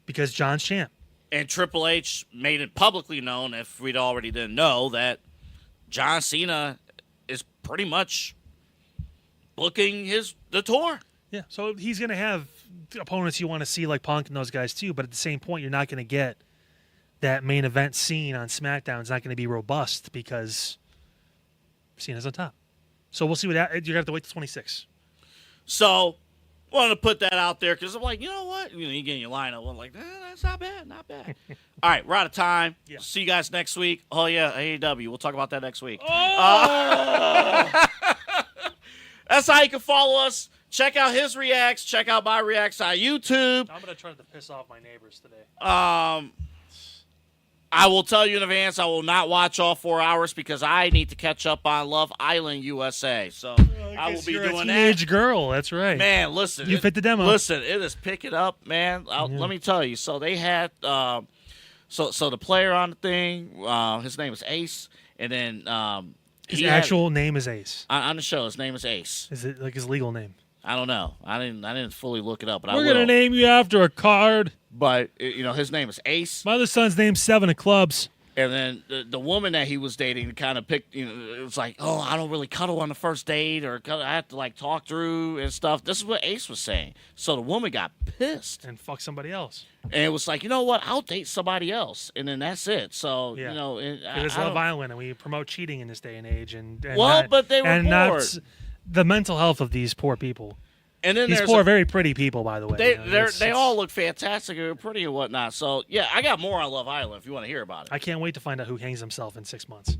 because John's champ. And Triple H made it publicly known, if we'd already didn't know, that John Cena is pretty much booking the tour. Yeah, so he's going to have opponents you want to see like Punk and those guys too, but at the same point, you're not going to get that main event scene on SmackDown. It's not going to be robust because Cena's on top. So we'll see what you're going to have to wait till 26. So, wanted to put that out there because I'm like, you know what? You get in your lineup. I'm like, that's not bad, not bad. All right, we're out of time. Yeah. See you guys next week. Oh, yeah, AEW. We'll talk about that next week. That's how you can follow us. Check out his reacts. Check out my reacts on YouTube. I'm going to try to piss off my neighbors today. I will tell you in advance, I will not watch all 4 hours because I need to catch up on Love Island USA. So I will be You're doing a that. teenage girl. That's right. Man, listen. You fit the demo. Listen, it is picking up, man. Let me tell you. So they had so the player on the thing, his name is Ace, and then His actual name is Ace. on the show, his name is Ace. Is it like his legal name? I don't know. I didn't fully look it up, but I We're will. going to name you after a card. But his name is Ace. My other son's name's Seven of Clubs. And then the woman that he was dating kind of picked, it was like, oh, I don't really cuddle on the first date or I have to like talk through and stuff. This is what Ace was saying. So the woman got pissed. And fuck somebody else. And it was like, you know what? I'll date somebody else. And then that's it. So, Yeah. it It is Love Island, and we promote cheating in this day and age. And Well, not, but they were and bored. not the mental health of these poor people. And then These there's poor, very pretty people, by the way. they all look fantastic and pretty and whatnot. So, yeah, I got more on Love Island if you want to hear about it. I can't wait to find out who hangs himself in 6 months.